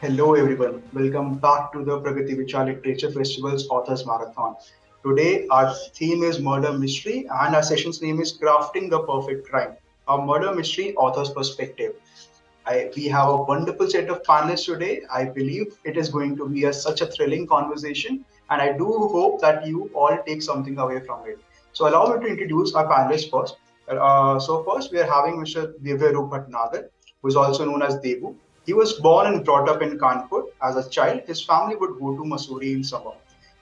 Hello everyone, welcome back to the Pragati Vichar Literature Festival's Authors Marathon. Today our theme is Murder Mystery and our session's name is Crafting the Perfect Crime, a murder mystery author's perspective. We have a wonderful set of panelists today. I believe it is going to be such a thrilling conversation and I do hope that you all take something away from it. So allow me to introduce our panelists first. First we are having Mr. Divyaroop Bhatnagar, who is also known as Devu. He was born and brought up in Kanpur. As a child, his family would go to Mussoorie in summer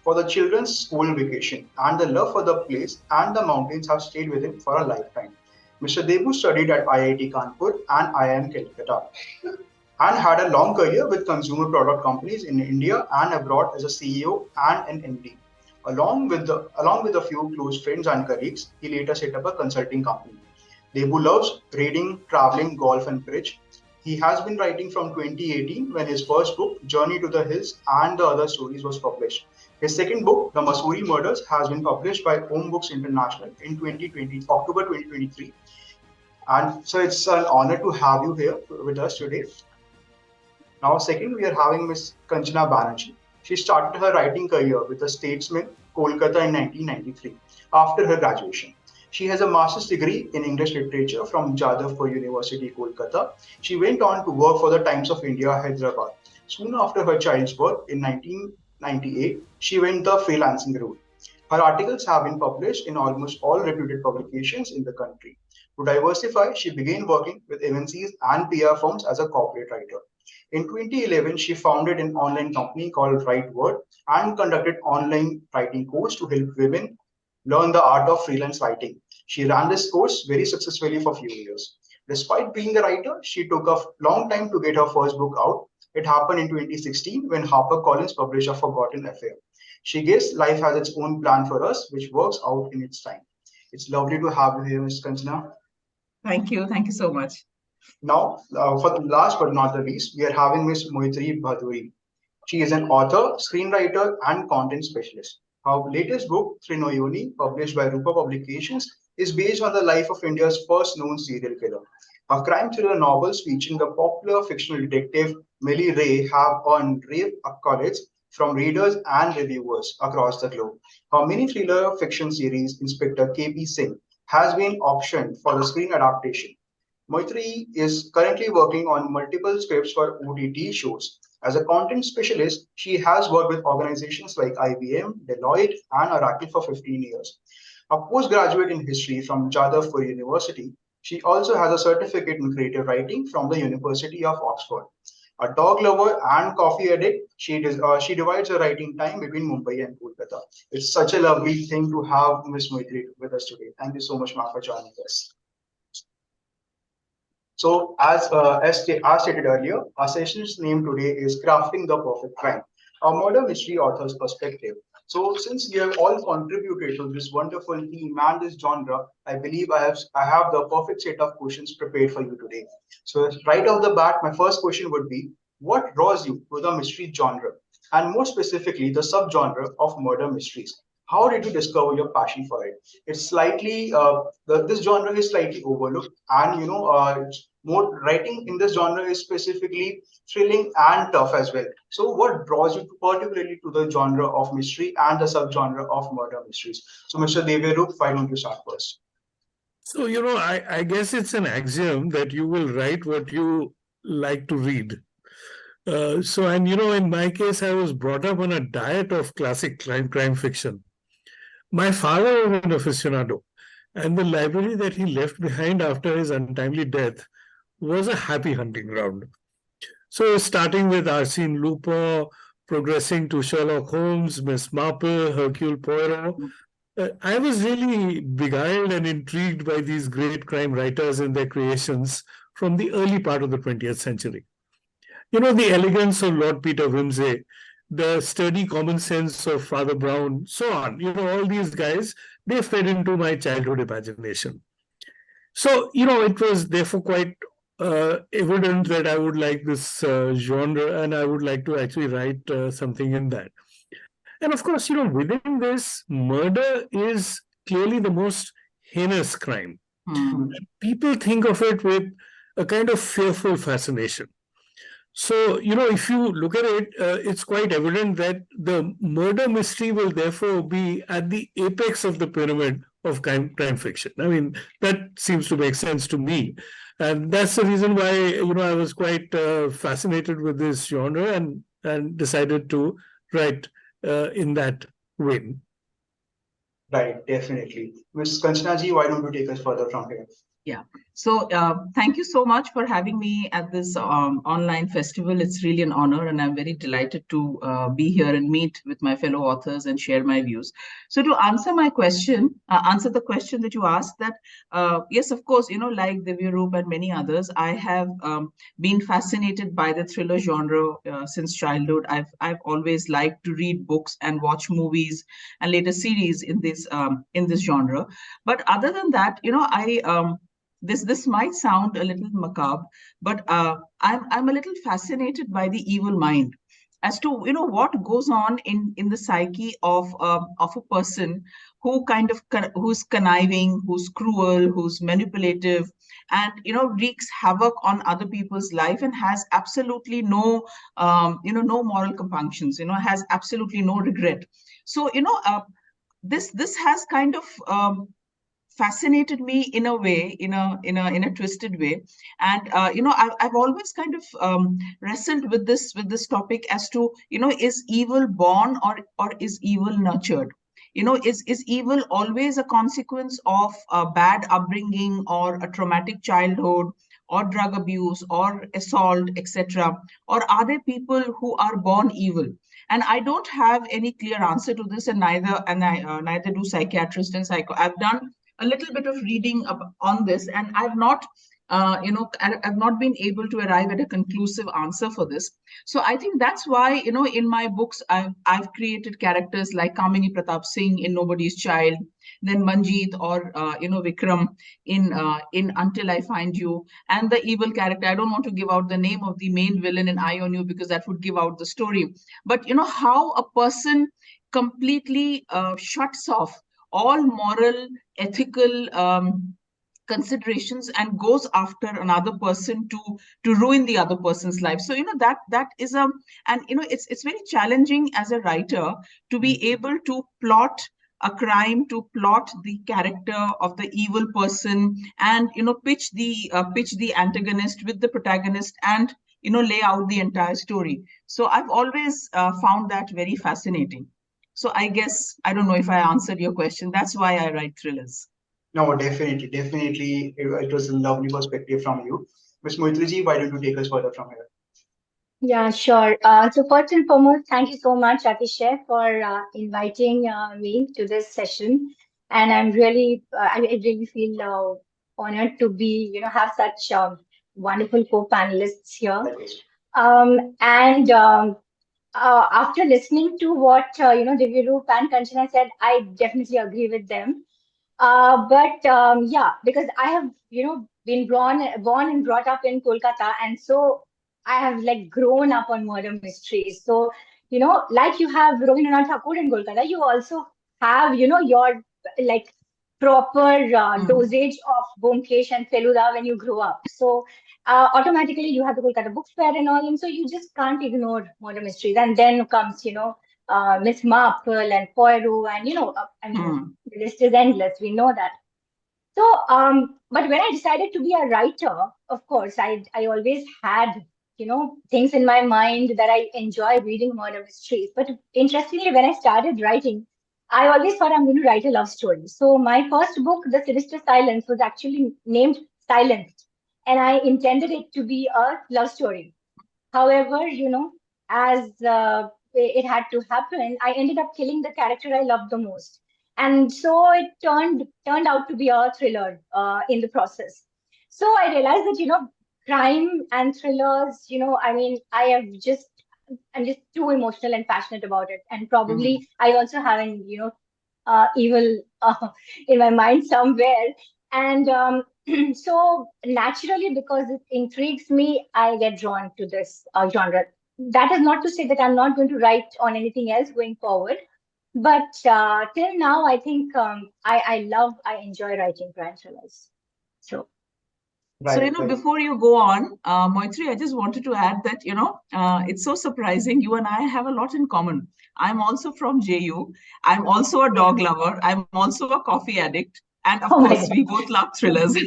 for the children's school vacation, and the love for the place and the mountains have stayed with him for a lifetime. Mr. Debu studied at IIT Kanpur and IIM Calcutta and had a long career with consumer product companies in India and abroad as a CEO and an MD. Along with a few close friends and colleagues, he later set up a consulting company. Debu loves reading, traveling, golf, and bridge. He has been writing from 2018 when his first book, Journey to the Hills and the Other Stories, was published. His second book, The Mussoorie Murders, has been published by Home Books International in 2020, October 2023. And so it's an honor to have you here with us today. Now, second, we are having Miss Kanchana Banerjee. She started her writing career with the Statesman, Kolkata in 1993 after her graduation. She has a master's degree in English literature from Jadavpur University, Kolkata. She went on to work for the Times of India, Hyderabad. Soon after her child's birth in 1998, she went the freelancing route. Her articles have been published in almost all reputed publications in the country. To diversify, she began working with MNCs and PR firms as a corporate writer. In 2011, she founded an online company called Write Word and conducted online writing course to help women learn the art of freelance writing. She ran this course very successfully for a few years. Despite being a writer, she took a long time to get her first book out. It happened in 2016 when HarperCollins published A Forgotten Affair. She guessed life has its own plan for us, which works out in its time. It's lovely to have you here, Ms. Kanchana. Thank you. Thank you so much. Now, for the last but not the least, we are having Ms. Moitrayee Bhaduri. She is an author, screenwriter, and content specialist. Her latest book, Trinoyoni, published by Rupa Publications, is based on the life of India's first known serial killer. Her crime thriller novels featuring the popular fictional detective Millie Ray have earned rave accolades from readers and reviewers across the globe. Her mini thriller fiction series, Inspector K.P. Singh, has been optioned for the screen adaptation. Moitrayee is currently working on multiple scripts for OTT shows. As a content specialist, she has worked with organizations like IBM, Deloitte, and Oracle for 15 years. A postgraduate in history from Jadavpur University, she also has a certificate in creative writing from the University of Oxford. A dog lover and coffee addict, she divides her writing time between Mumbai and Kolkata. It's such a lovely thing to have Ms. Moitrayee with us today. Thank you so much, Ma, for joining us. So, as stated earlier, our session's name today is Crafting the Perfect Crime, a murder mystery author's perspective. So, since you have all contributed to this wonderful theme and this genre, I believe I have the perfect set of questions prepared for you today. So, right off the bat, my first question would be, what draws you to the mystery genre, and more specifically, the subgenre of murder mysteries? How did you discover your passion for it? It's slightly this genre is slightly overlooked, and more writing in this genre is specifically thrilling and tough as well. So, what draws you particularly to the genre of mystery and the subgenre of murder mysteries? So, Mr. Deverup, why don't you start first? So, I guess it's an axiom that you will write what you like to read. In my case, I was brought up on a diet of classic crime fiction. My father was an aficionado, and the library that he left behind after his untimely death was a happy hunting ground. So, starting with Arsene Lupin, progressing to Sherlock Holmes, Miss Marple, Hercule Poirot, I was really beguiled and intrigued by these great crime writers and their creations from the early part of the 20th century. The elegance of Lord Peter Wimsey, the sturdy common sense of Father Brown, so on. All these guys, they fed into my childhood imagination. So, it was therefore quite evident that I would like this genre and I would like to actually write something in that. And of course, within this, murder is clearly the most heinous crime. Hmm. People think of it with a kind of fearful fascination. So, if you look at it, it's quite evident that the murder mystery will therefore be at the apex of the pyramid of crime fiction. I mean, that seems to make sense to me. And that's the reason why, I was quite fascinated with this genre and decided to write in that vein. Right, definitely. Ms. Kanchana ji, why don't you take us further from here? Yeah. So thank you so much for having me at this online festival. It's really an honor, and I'm very delighted to be here and meet with my fellow authors and share my views. So to answer the question that you asked, that yes, of course, like Divyaroop and many others, I have been fascinated by the thriller genre since childhood. I've always liked to read books and watch movies and later series in this genre. But other than that, I this might sound a little macabre, but I'm a little fascinated by the evil mind, as to what goes on in the psyche of a person who who's conniving, who's cruel, who's manipulative, and wreaks havoc on other people's life, and has absolutely no moral compunctions, has absolutely no regret. So this has kind of fascinated me in a way, in a twisted way. And I've always kind of wrestled with this topic, as to is evil born, or is evil nurtured? Is evil always a consequence of a bad upbringing, or a traumatic childhood, or drug abuse, or assault, etc.? Or are there people who are born evil? And I don't have any clear answer to this, and neither do psychiatrists and I've done a little bit of reading on this, and I've not been able to arrive at a conclusive answer for this. So I think that's why, in my books, I've created characters like Kamini Pratap Singh in Nobody's Child, then Manjeet, or Vikram in Until I Find You, and the evil character. I don't want to give out the name of the main villain in Eye on You, because that would give out the story. But how a person completely shuts off all moral, ethical considerations, and goes after another person to ruin the other person's life. So that is and it's very challenging as a writer to be able to plot a crime, to plot the character of the evil person, and pitch the antagonist with the protagonist, and lay out the entire story. So I've always found that very fascinating. So I guess, I don't know if I answered your question. That's why I write thrillers. No, definitely, definitely. It was a lovely perspective from you. Ms. Moitrayee ji, why don't you take us further from here? Yeah, sure. So first and foremost, thank you so much, Atishay, for inviting me to this session. And I really feel honored to have such wonderful co-panelists here. Likewise. And After listening to what Divyaroop and Kanchana said, I definitely agree with them. But Yeah, because I have, been born and brought up in Kolkata, and so I have like grown up on murder mysteries. So, like you have Rabindranath Tagore in Kolkata, you also have, your like proper Mm. dosage of Byomkesh and Feluda when you grow up. So automatically you have the Kolkata Book Fair and all, and so you just can't ignore murder mysteries. And then comes, Miss Marple and Poirot, and I mean, Mm. the list is endless. We know that. So, but when I decided to be a writer, of course, I always had, things in my mind that I enjoy reading murder mysteries. But interestingly, when I started writing, I always thought I'm going to write a love story. So my first book, The Sinister Silence, was actually named Silenced, and I intended it to be a love story. However, as it had to happen, I ended up killing the character I loved the most, and so it turned out to be a thriller in the process. So I realized that crime and thrillers, I mean, I'm just too emotional and passionate about it, and Mm. probably I also have an evil in my mind somewhere. And so naturally, because it intrigues me, I get drawn to this genre. That is not to say that I'm not going to write on anything else going forward. But till now, I think I enjoy writing crime thrillers. So So, Right, right. before you go on, Moitree, I just wanted to add that, it's so surprising. You and I have a lot in common. I'm also from JU. I'm also a dog lover. I'm also a coffee addict. And of Oh course, my we God. both love thrillers.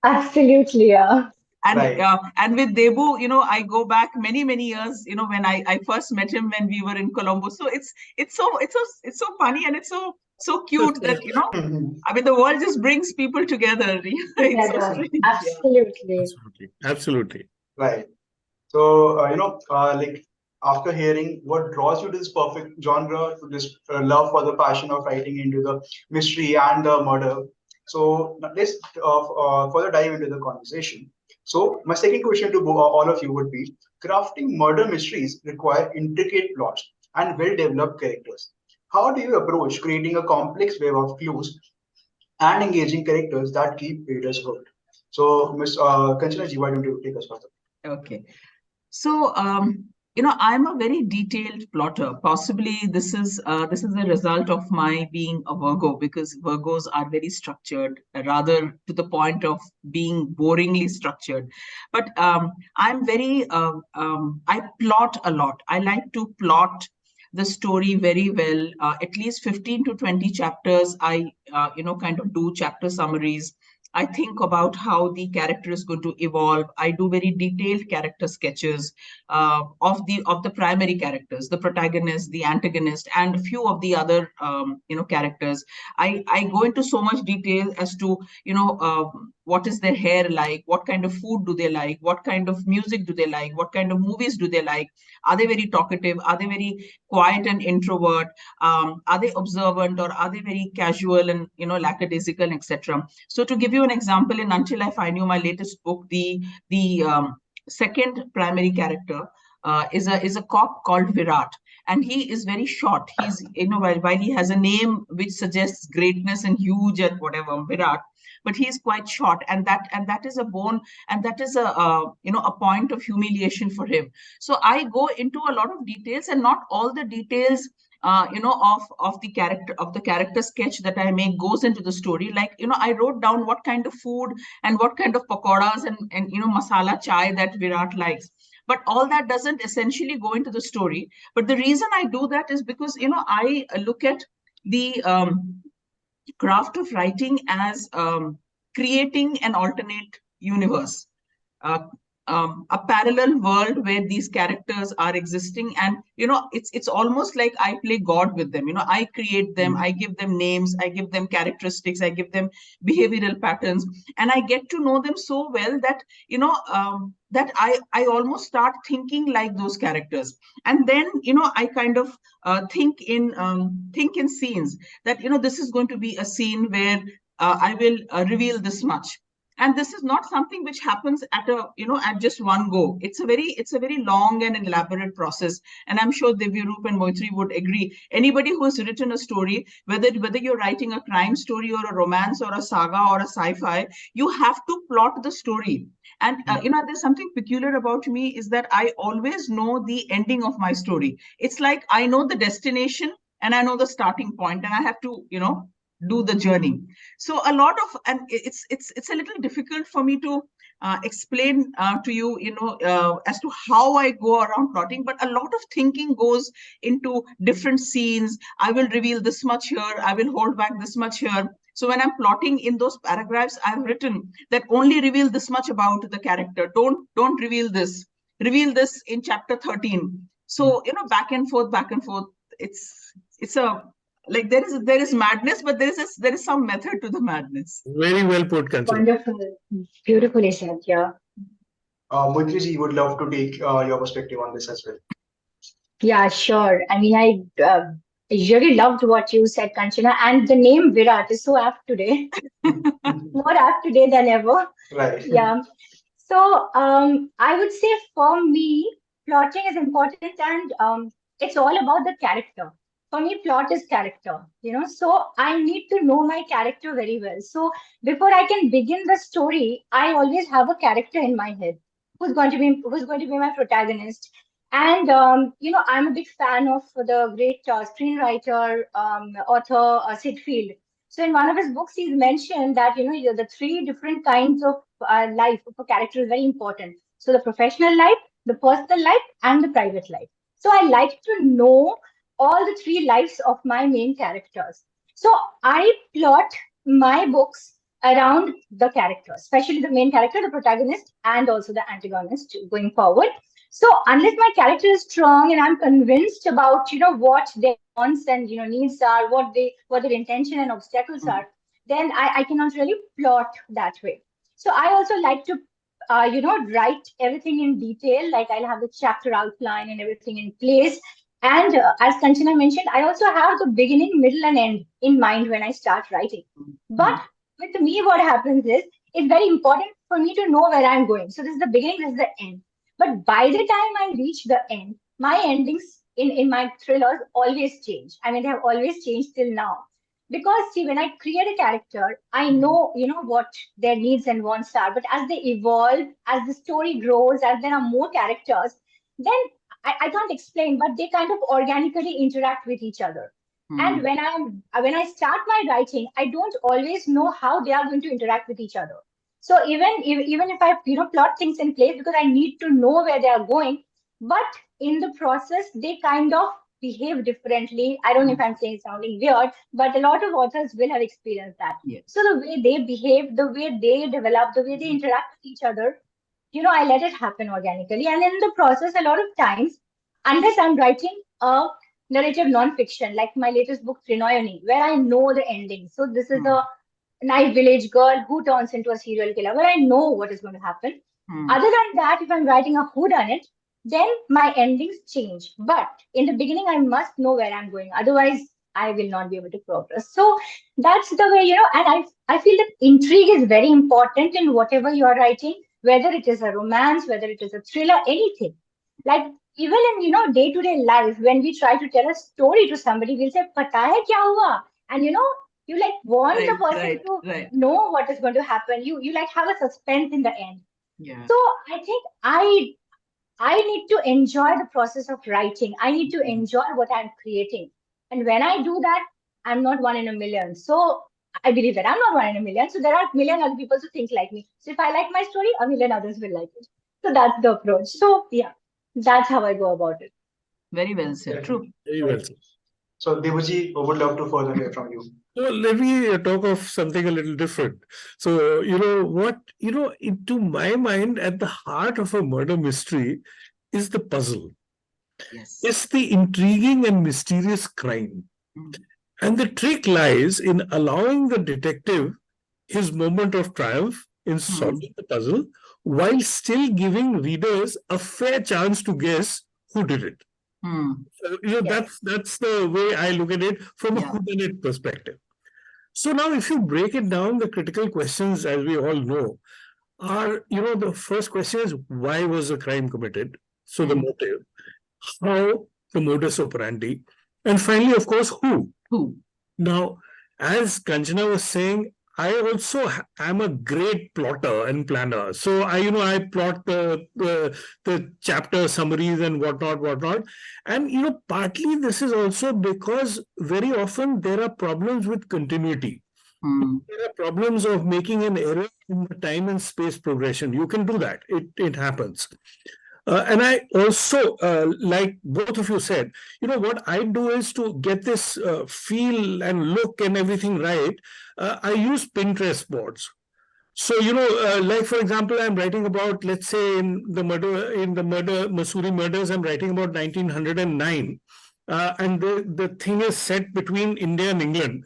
Absolutely, yeah. Right. And with Debu, I go back many, many years, when I first met him when we were in Colombo. So it's so funny, and it's so cute that, I mean, the world just brings people together. It's so Together. strange. Yeah. Absolutely. Absolutely. Absolutely. Right. So, like after hearing what draws you to this perfect genre, to this love for the passion of writing into the mystery and the murder. So, let's further dive into the conversation. So, my second question to all of you would be: crafting murder mysteries require intricate plots and well-developed characters. How do you approach creating a complex web of clues and engaging characters that keep readers hooked? So, Miss Kanchana ji, why don't you take us further? Okay. So, I'm a very detailed plotter. Possibly this is a result of my being a Virgo, because Virgos are very structured, rather to the point of being boringly structured. But I'm very I plot a lot. I like to plot the story very well. At least 15 to 20 chapters. I kind of do chapter summaries. I think about how the character is going to evolve. I do very detailed character sketches of the primary characters, the protagonist, the antagonist, and a few of the other characters. I go into so much detail as to what is their hair like, what kind of food do they like, what kind of music do they like, what kind of movies do they like. Are they very talkative? Are they very quiet and introvert? Are they observant, or are they very casual and lackadaisical, etc.? So to give you an example, in Until I Find You, my latest book, the second primary character is a cop called Virat, and he is very short. He's while he has a name which suggests greatness and huge and whatever, Virat, but he is quite short, and that is a bone, and that is a point of humiliation for him. So I go into a lot of details, and not all the details of the character sketch that I make goes into the story. Like, I wrote down what kind of food and what kind of pakoras and masala chai that Virat likes. But all that doesn't essentially go into the story. But the reason I do that is because I look at the craft of writing as creating an alternate universe, uh, a parallel world where these characters are existing, and it's almost like I play God with them. I create them, I give them names, I give them characteristics, I give them behavioral patterns, and I get to know them so well that I almost start thinking like those characters. And then I kind of think in scenes, that this is going to be a scene where I will reveal this much. And this is not something which happens at just one go. It's a very long and elaborate process, and I'm sure Divyaroop and Moitree would agree. Anybody who has written a story, whether you're writing a crime story or a romance or a saga or a sci-fi, you have to plot the story. And there's something peculiar about me, is that I always know the ending of my story. It's like I know the destination and I know the starting point, and I have to do the journey. So a lot of, and it's a little difficult for me to explain to you, as to how I go around plotting. But a lot of thinking goes into different scenes. I will reveal this much here, I will hold back this much here. So when I'm plotting, in those paragraphs I've written that only reveal this much about the character, don't reveal this in chapter 13. So back and forth, back and forth. It's a, like, there is madness, but there is some method to the madness. Very well put, Kanchana. Wonderful. Beautifully said, yeah. Moitree ji would love to take your perspective on this as well. Yeah, sure. I mean, I really loved what you said, Kanchana, and the name Virat is so apt today, more apt today than ever. Right. Yeah. So, I would say for me, plotting is important, and it's all about the character. For me, plot is character, so I need to know my character very well. So, before I can begin the story, I always have a character in my head who's going to be my protagonist. And, I'm a big fan of the great screenwriter, author, Sid Field. So in one of his books, he's mentioned that, the three different kinds of life of a character is very important. So the professional life, the personal life, and the private life. So I like to know all the three lives of my main characters. So I plot my books around the characters, especially the main character, the protagonist, and also the antagonist going forward. So unless my character is strong and I'm convinced about, what their wants and, needs are, what their intention and obstacles Mm. are, then I cannot really plot that way. So I also like to, write everything in detail. Like I'll have the chapter outline and everything in place. And as Kanchana mentioned, I also have the beginning, middle, and end in mind when I start writing. But Mm. with me, what happens is it's very important for me to know where I'm going. So this is the beginning, this is the end. But by the time I reach the end, my endings in my thrillers always change. I mean, they have always changed till now. Because see, when I create a character, I know, what their needs and wants are. But as they evolve, as the story grows, as there are more characters, then I can't explain, but they kind of organically interact with each other. And Mm. when I start my writing, I don't always know how they are going to interact with each other. So even if I plot things in place because I need to know where they are going, but in the process they kind of behave differently. I don't know if Mm. I'm saying sounding weird, but a lot of authors will have experienced that. So Yes. the way they behave, the way they develop, the way they Mhm. interact with each other, I let it happen organically. And in the process, a lot of times, unless I'm writing a narrative non-fiction, like my latest book, Trinoyoni, where I know the ending. So this is Mm. a nice village girl who turns into a serial killer, where I know what is going to happen. Mm. Other than that, if I'm writing a whodunit, then my endings change. But in the beginning, I must know where I'm going. Otherwise, I will not be able to progress. So that's the way, and I feel that intrigue is very important in whatever you are writing, whether it is a romance, whether it is a thriller, anything. Like even in, day-to-day life, when we try to tell a story to somebody, we'll say, Pata hai kya hua? And you like want the Right, person right, to right. know what is going to happen. You like have a suspense in the end. Yeah. So I think I need to enjoy the process of writing. I need to Mhm. enjoy what I'm creating. And when I do that, I'm not one in a million. So I believe that I'm not one in a million. So there are a million other people who think like me. So if I like my story, a million others will like it. So that's the approach. So yeah, that's how I go about it. Very well said. True. Definitely. Very well Right. said. So, Devaji, I would love to further hear from you. So let me talk of something a little different. So, to my mind, at the heart of a murder mystery is the puzzle. Yes. It's the intriguing and mysterious crime. Mm. And the trick lies in allowing the detective his moment of triumph in Mm. solving the puzzle while still giving readers a fair chance to guess who did it. Mm. So, Yes. that's the way I look at it from a Yeah. whodunit perspective. So now, if you break it down, the critical questions, as we all know, are, the first question is why was the crime committed? So the Mm. motive, how, the modus operandi, and finally, of course, who. Who? Now, as Kanchana was saying, I also am a great plotter and planner. So I plot the chapter summaries and whatnot. And partly this is also because very often there are problems with continuity. Mm. There are problems of making an error in the time and space progression. You can do that. It happens. And I also, like both of you said, what I do is to get this feel and look and everything right. I use Pinterest boards. So, like for example, I'm writing about, let's say, in the Missouri murders, I'm writing about 1909. And the thing is set between India and England.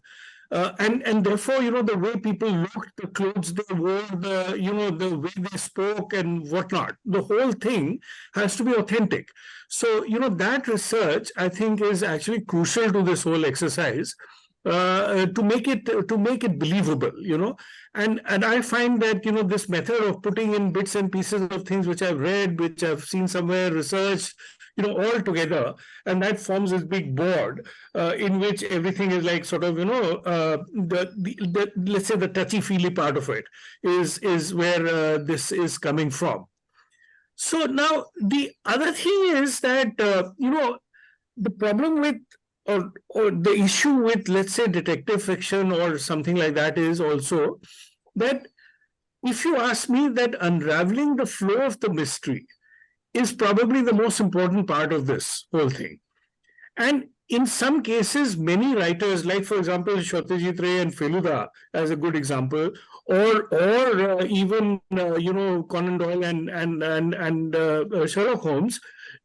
And therefore, the way people looked, the clothes they wore, the way they spoke and whatnot, the whole thing has to be authentic. So, that research, I think, is actually crucial to this whole exercise. To make it believable, and I find that this method of putting in bits and pieces of things which I've read, which I've seen somewhere, researched, all together, and that forms this big board in which everything is like sort of the let's say the touchy feely part of it is where this is coming from. So now the other thing is that the problem with or the issue with, let's say, detective fiction or something like that is also that if you ask me, that unraveling the flow of the mystery is probably the most important part of this whole thing. And in some cases, many writers, like for example, Satyajit Ray and Feluda, as a good example, or even Conan Doyle and Sherlock Holmes,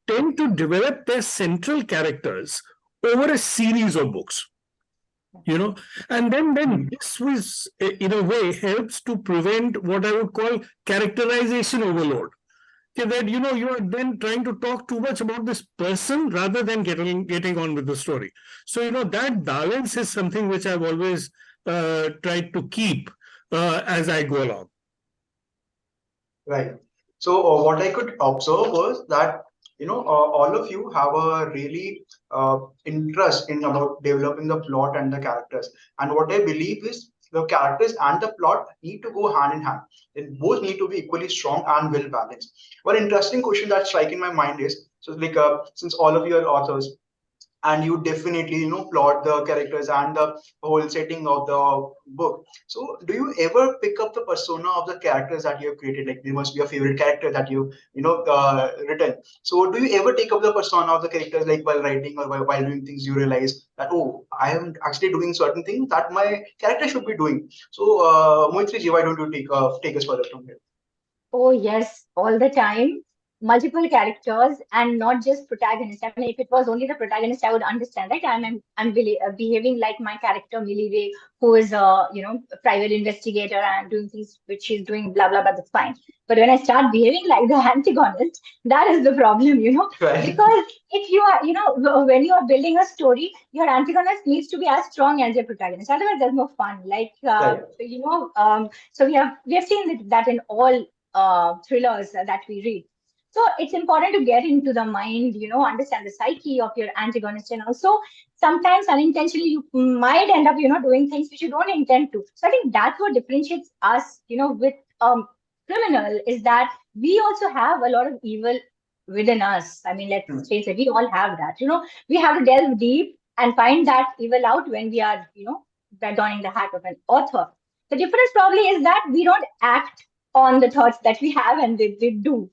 tend to develop their central characters over a series of books. And then this was, in a way, helps to prevent what I would call characterization overload. Okay, that you are then trying to talk too much about this person rather than getting on with the story. So that balance is something which I've always tried to keep as I go along. Right. So what I could observe was that all of you have a really interest in about developing the plot and the characters. And what I believe is the characters and the plot need to go hand in hand. They both need to be equally strong and well balanced. One interesting question that's striking my mind is, so like since all of you are authors, and you definitely plot the characters and the whole setting of the book. So do you ever pick up the persona of the characters that you have created? Like there must be a favorite character that you written. So do you ever take up the persona of the characters, like while writing or while doing things, you realize that, oh, I am actually doing certain things that my character should be doing? So Moitrayee, why don't you take us further from here? Oh, yes, all the time. Multiple characters and not just protagonists. I mean, if it was only the protagonist, I would understand, right? I'm behaving like my character Millie Way, who is a private investigator and doing things which she's doing, blah blah blah. That's fine. But when I start behaving like the antagonist, that is the problem. Right. Because if you are, when you are building a story, your antagonist needs to be as strong as your protagonist. Otherwise, there's no fun. Like, Right. so we have seen that in all thrillers that we read. So it's important to get into the mind, understand the psyche of your antagonist, and also sometimes unintentionally you might end up, doing things which you don't intend to. So I think that's what differentiates us, with criminal, is that we also have a lot of evil within us. I mean, Hmm. let's face it, we all have that. We have to delve deep and find that evil out when we are, donning the hat of an author. The difference probably is that we don't act on the thoughts that we have, and they do.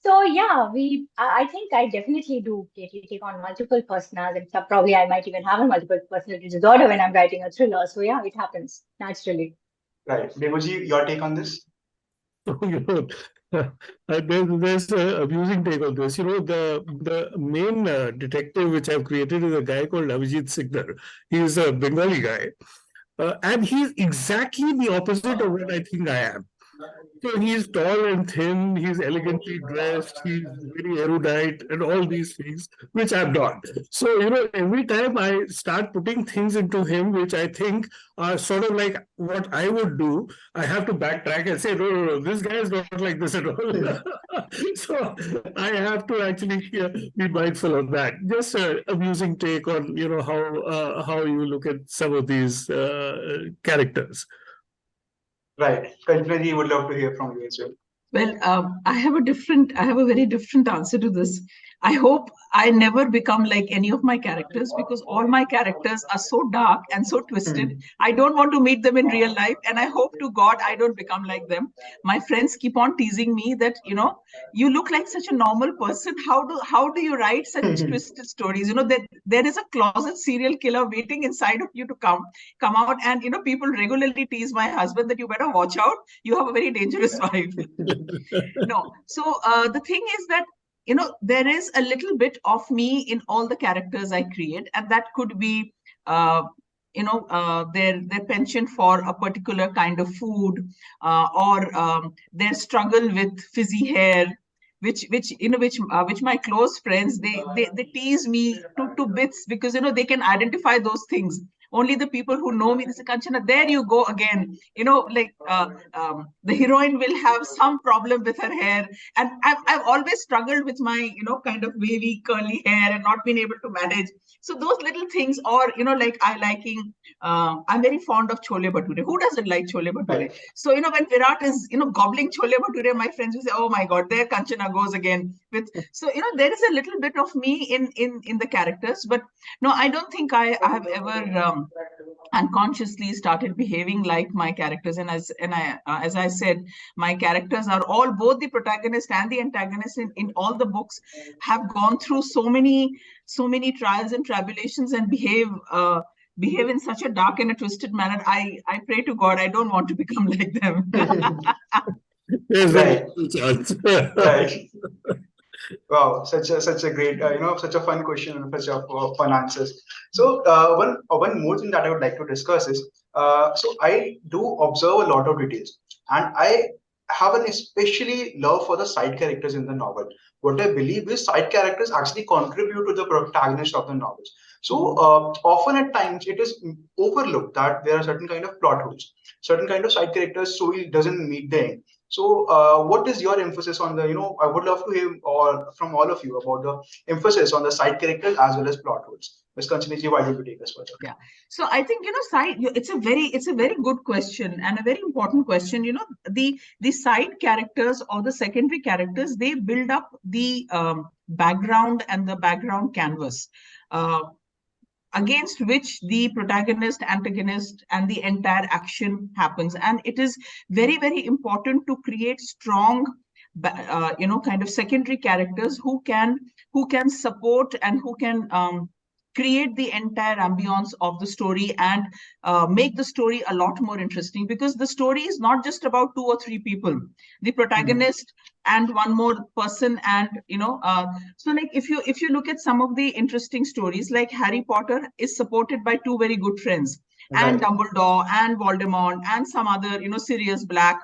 So yeah, I think I definitely do take on multiple personas, and so probably I might even have a multiple personality disorder when I'm writing a thriller. So yeah, it happens naturally. Right. Devaji, your take on this? you know, there's a amusing take on this. The main detective which I've created is a guy called Abhijit Sikdar. He's a Bengali guy, and he's exactly the opposite of what I think I am. So he's tall and thin, he's elegantly dressed, he's very erudite, and all these things, which I'm not. So, every time I start putting things into him, which I think are sort of like what I would do, I have to backtrack and say, no, this guy is not like this at all. So I have to actually be mindful of that. Just an amusing take on, how you look at some of these characters. Right. Kanchana would love to hear from you as well. Well, I have a very different answer to this. I hope I never become like any of my characters, because all my characters are so dark and so twisted. Hmm. I don't want to meet them in real life, and I hope to God I don't become like them. My friends keep on teasing me that, you look like such a normal person. How do you write such twisted stories? That there is a closet serial killer waiting inside of you to come out, and people regularly tease my husband that you better watch out. You have a very dangerous wife. No. So the thing is that, there is a little bit of me in all the characters I create, and that could be, uh, their penchant for a particular kind of food, or their struggle with fizzy hair, which my close friends, they tease me to bits, because they can identify those things. Only the people who know me, they say, Kanchana, there you go again. Like, the heroine will have some problem with her hair, and I've always struggled with my kind of wavy curly hair and not been able to manage. So those little things, or like I'm very fond of chole bhature. Who doesn't like chole bhature? Right. So when Virat is gobbling chole bhature, my friends will say, "Oh my God, there Kanchana goes again." With so there is a little bit of me in the characters, but no, I don't think I have ever unconsciously started behaving like my characters. And as I said, my characters are all, both the protagonist and the antagonist in all the books, have gone through so many trials and tribulations, and behave in such a dark and a twisted manner. I pray to God I don't want to become like them. There's very Right. little chance. Right. Wow, such a great, such a fun question and such a fun answers. So one more thing that I would like to discuss is, so I do observe a lot of details, and I have an especially love for the side characters in the novel. What I believe is side characters actually contribute to the protagonist of the novels. So often at times it is overlooked that there are certain kind of plot holes, certain kind of side characters, so he doesn't meet the end. So, what is your emphasis on the, I would love to hear or from all of you about the emphasis on the side characters as well as plot holes. Ms. Kanchana, why don't you take us further? Yeah. So I think it's a very good question, and a very important question. The side characters or the secondary characters, they build up the background and the background canvas. Uh, Against which the protagonist, antagonist, and the entire action happens. And it is very, very important to create strong, kind of secondary characters who can support and who can create the entire ambience of the story, and make the story a lot more interesting, because the story is not just about two or three people, the Mhm. protagonist and one more person. And so like if you look at some of the interesting stories, like Harry Potter is supported by two very good friends, and Right. Dumbledore and Voldemort and some other Sirius Black,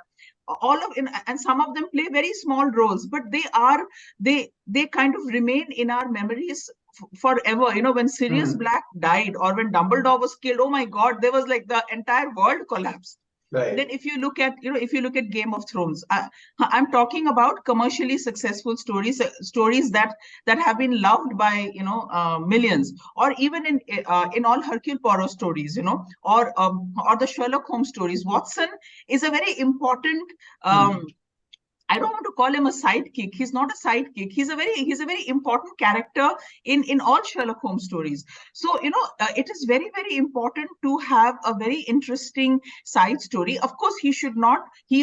all of and some of them play very small roles, but they kind of remain in our memories forever. When Sirius Mhm. Black died, or when Dumbledore was killed, oh my God, there was like the entire world collapsed. Then Right. if you look at Game of Thrones, I'm talking about commercially successful stories, stories that have been loved by millions. Or even in all Hercule Poirot stories, or the Sherlock Holmes stories, Watson is a very important, Mhm. I don't want to call him a sidekick. He's not a sidekick. He's a very important character in all Sherlock Holmes stories. So it is very, very important to have a very interesting side story. Of course, he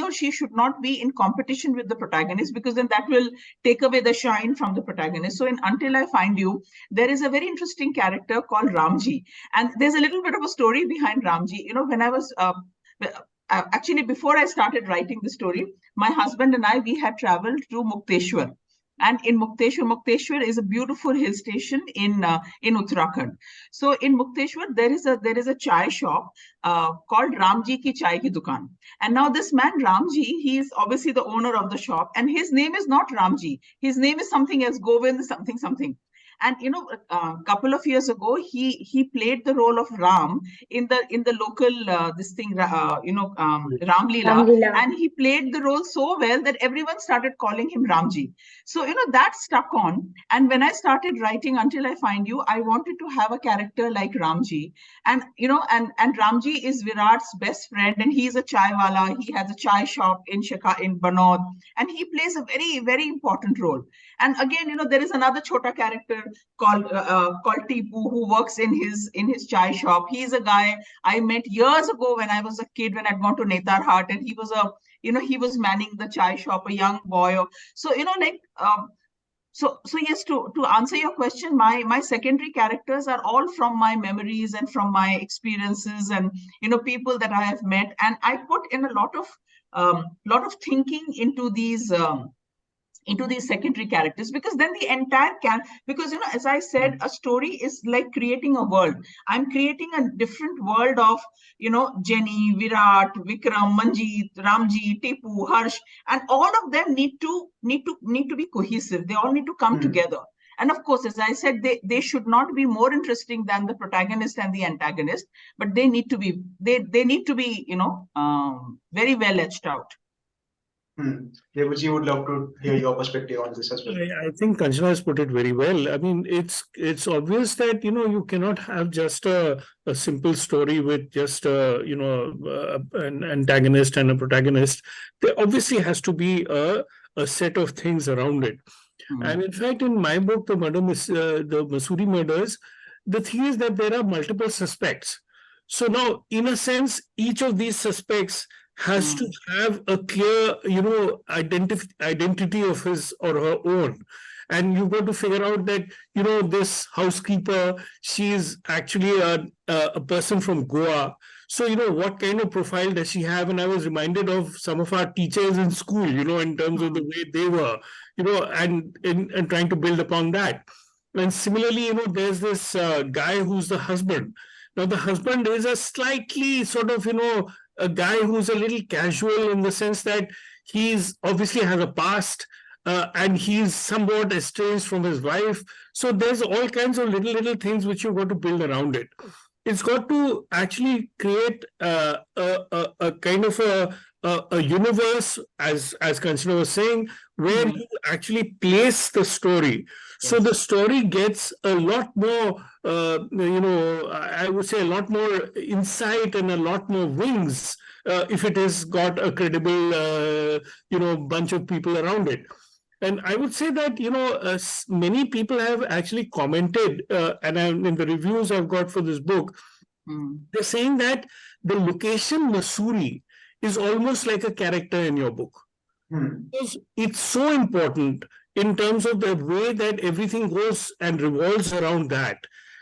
or she should not be in competition with the protagonist, because then that will take away the shine from the protagonist. So in Until I Find You, there is a very interesting character called Ramji, and there's a little bit of a story behind Ramji. When I was actually, before I started writing the story, my husband and I, we had traveled to Mukteshwar. And in Mukteshwar is a beautiful hill station in Uttarakhand. So in Mukteshwar, there is a chai shop called Ramji Ki Chai Ki Dukan. And now this man Ramji, he is obviously the owner of the shop, and his name is not Ramji. His name is something else, Govind something something. And a couple of years ago, he played the role of Ram in the local this thing, Ram Leela, Ramlila. and he played the role so well that everyone started calling him Ramji. So that stuck on. And when I started writing Until I Find You, I wanted to have a character like Ramji. And and Ramji is Virat's best friend, and he's a chai wala. He has a chai shop in Banod, and he plays a very, very important role. And again, there is another chota character called Tipu, who works in his chai shop. He's a guy I met years ago when I was a kid, when I'd gone to Netar Hat, and he was manning the chai shop, a young boy. So like so yes, to answer your question, my secondary characters are all from my memories and from my experiences, and people that I have met, and I put in a lot of thinking into these secondary characters, because then the entire because as I said, a story is like creating a world. I'm creating a different world of Jenny, Virat, Vikram, Manjeet, Ramji, Tipu, Harsh, and all of them need to be cohesive. They all need to come Mhm. together. And of course, as I said, they should not be more interesting than the protagonist and the antagonist, but they need to be very well etched out. Devaji would love to hear your perspective on this as well. I think Kanchana has put it very well. I mean, it's obvious that you cannot have just a simple story with just an antagonist and a protagonist. There obviously has to be a set of things around it. And in fact, in my book, the Masuri murders, the thing is that there are multiple suspects. So now, in a sense, each of these suspects has to have a clear, identity of his or her own. And you've got to figure out that, this housekeeper, she is actually a person from Goa. So, what kind of profile does she have? And I was reminded of some of our teachers in school, in terms of the way they were, and trying to build upon that. And similarly, there's this guy who's the husband. Now, the husband is a slightly sort of, a guy who's a little casual in the sense that he's obviously has a past, and he's somewhat estranged from his wife. So there's all kinds of little things which you've got to build around it. It's got to actually create a kind of a universe, as Kanchana was saying, where you actually place the story. So the story gets a lot more, I would say a lot more insight and a lot more wings if it has got a credible, bunch of people around it. And I would say that, many people have actually commented, and in the reviews I've got for this book, they're saying that the location Masuri is almost like a character in your book. Because it's so important in terms of the way that everything goes and revolves around that.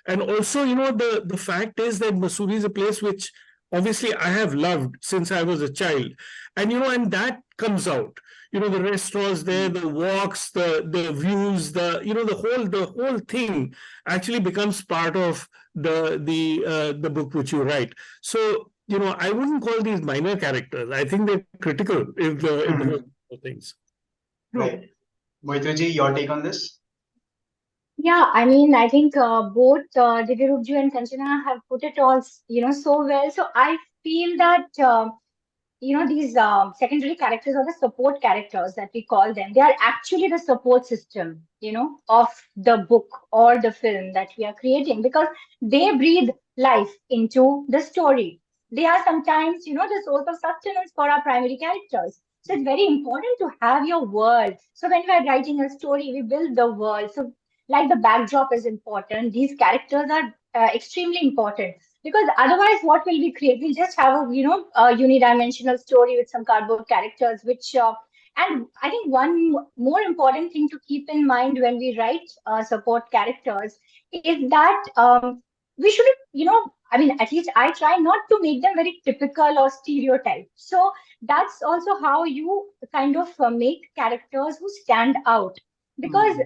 And also, the fact is that Masuri is a place which obviously I have loved since I was a child. And, and that comes out. The restaurants there, the walks, the views, the whole thing actually becomes part of the book which you write. So, I wouldn't call these minor characters. I think they're critical in the things. Right. Moitrayee, your take on this? Yeah, I mean, I think both Divyaroop and Kanchana have put it all, so well. So I feel that these secondary characters or the support characters that we call them, they are actually the support system, of the book or the film that we are creating, because they breathe life into the story. They are sometimes, the source of sustenance for our primary characters. So it's very important to have your world. So when we are writing a story, we build the world. So like the backdrop is important, these characters are extremely important, because otherwise what will we create? We'll just have a unidimensional story with some cardboard characters, which and I think one more important thing to keep in mind when we write support characters is that we shouldn't, I mean, at least I try not to make them very typical or stereotype. So that's also how you kind of make characters who stand out, because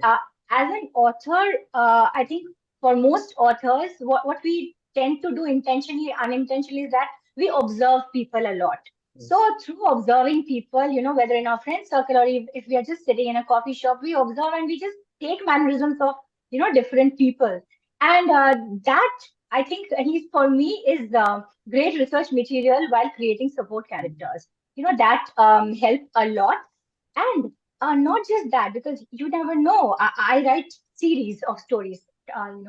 as an author, I think for most authors, what we tend to do intentionally, unintentionally, is that we observe people a lot. So through observing people, whether in our friend circle or if we are just sitting in a coffee shop, we observe and we just take mannerisms of, different people. And that, I think, at least for me, is great research material while creating support characters. That help a lot. And not just that, because you never know. I write series of stories,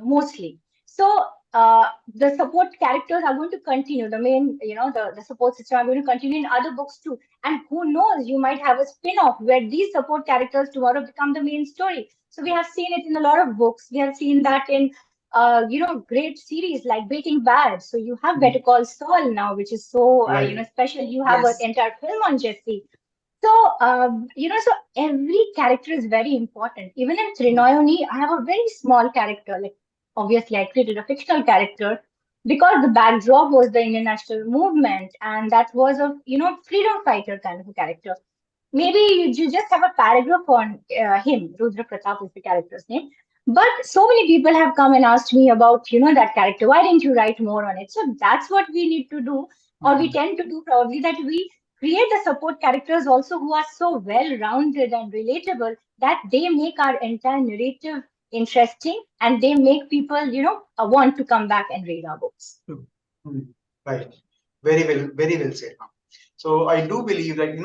mostly. So the support characters are going to continue. The main, the support system are going to continue in other books too. And who knows, you might have a spin-off where these support characters tomorrow become the main story. So we have seen it in a lot of books. We have seen that in, great series like Breaking Bad. So you have Better Call Saul now, which is so, Right. special. You have an entire film on Jesse. So, so every character is very important. Even in Trinoyoni, I have a very small character. Like, obviously, I created a fictional character because the backdrop was the Indian national movement, and that was a, freedom fighter kind of a character. Maybe you just have a paragraph on him. Rudra Pratap is the character's name. But so many people have come and asked me about, that character. Why didn't you write more on it? So that's what we need to do, or we tend to do probably, that we create the support characters also who are so well-rounded and relatable that they make our entire narrative interesting, and they make people, want to come back and read our books. Right. Very well said. So I do believe that,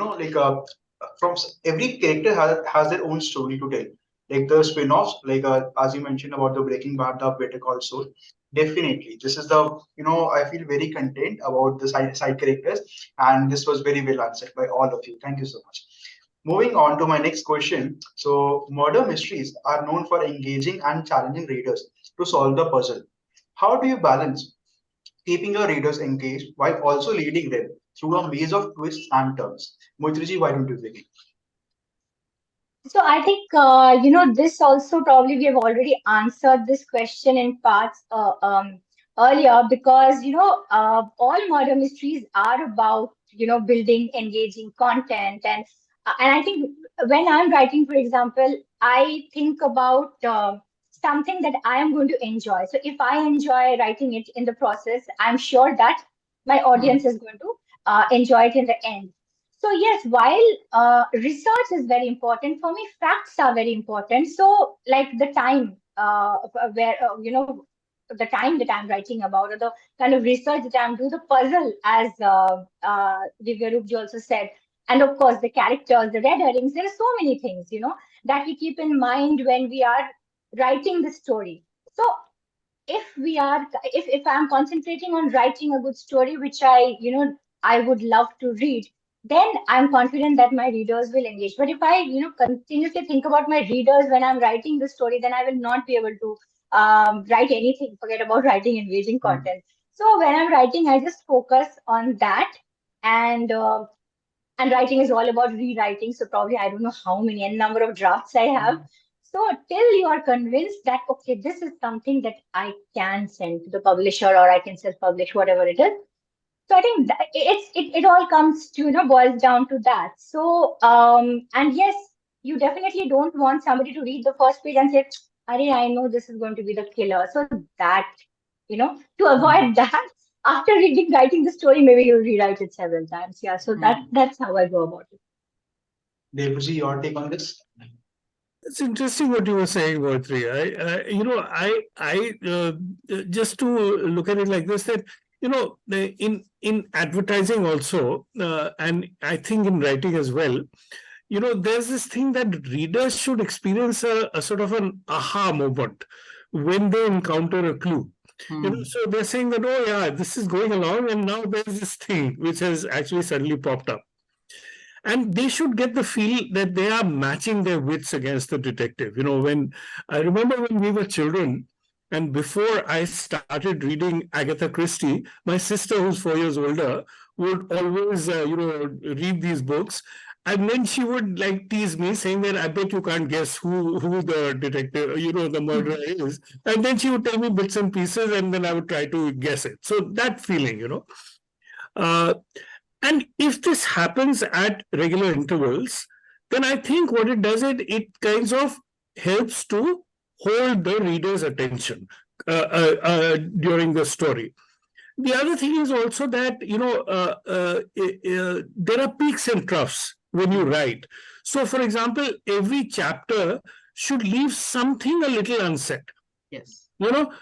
every character has their own story to tell. Like the spin-offs, like as you mentioned about the Breaking Bad, the Better Call Saul. Definitely, this is the I feel very content about the side characters, and this was very well answered by all of you. Thank you so much. Moving on to my next question. So, murder mysteries are known for engaging and challenging readers to solve the puzzle. How do you balance keeping your readers engaged while also leading them through a maze of twists and turns? Moitriji, why don't you begin? So I think, this also probably we have already answered this question in parts earlier because, all murder mysteries are about, building engaging content. And I think when I'm writing, for example, I think about something that I am going to enjoy. So if I enjoy writing it in the process, I'm sure that my Hmm. audience is going to enjoy it in the end. So yes, while research is very important for me, facts are very important. So like the time where the time that I'm writing about, or the kind of research that I'm doing, the puzzle, as Divyaroop also said, and of course the characters, the red herrings. There are so many things that we keep in mind when we are writing the story. So if I'm concentrating on writing a good story, which I would love to read, then I'm confident that my readers will engage. But if I continuously think about my readers when I'm writing the story, then I will not be able to write anything. Forget about writing engaging content. So when I'm writing, I just focus on that. And uh, and writing is all about rewriting. So probably I don't know how many and number of drafts I have. So till you are convinced that okay, this is something that I can send to the publisher or I can self-publish, whatever it is. So I think that it all comes to boils down to that. So and yes, you definitely don't want somebody to read the first page and say, "Arey, I know this is going to be the killer." So that to avoid that, after reading writing the story, maybe you'll rewrite it several times. Yeah. So that's how I go about it. Debussy, your take on this? It's interesting what you were saying, Moitri. Just to look at it like this, that in advertising also, and I think in writing as well, there's this thing that readers should experience a sort of an aha moment when they encounter a clue. So they're saying that, oh yeah, this is going along, and now there's this thing which has actually suddenly popped up. And they should get the feel that they are matching their wits against the detective. When I remember when we were children, and before I started reading Agatha Christie, my sister, who's 4 years older, would always, read these books. And then she would like tease me, saying that I bet you can't guess who the detective, the murderer is. And then she would tell me bits and pieces, and then I would try to guess it. So that feeling. Uh, and if this happens at regular intervals, then I think what it does, it kinds of helps to hold the reader's attention during the story. The other thing is also that there are peaks and troughs when you write. So, for example, every chapter should leave something a little unsaid. Yes.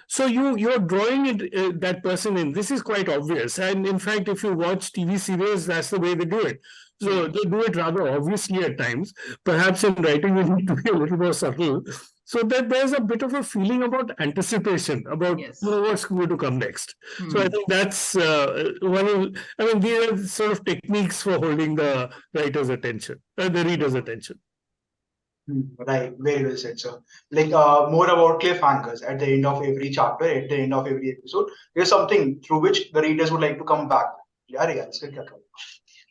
So you're drawing that person in. This is quite obvious, and in fact, if you watch TV series, that's the way they do it. So they do it rather obviously at times. Perhaps in writing, we need to be a little more subtle, so that there's a bit of a feeling about anticipation about Yes. what's going to come next. So I think that's one of. I mean, these are sort of techniques for holding the writer's attention, the reader's attention. Right, very well said, sir. Like more about cliffhangers at the end of every chapter, at the end of every episode. There's something through which the readers would like to come back. Yeah, yeah, इससे क्या करूँ?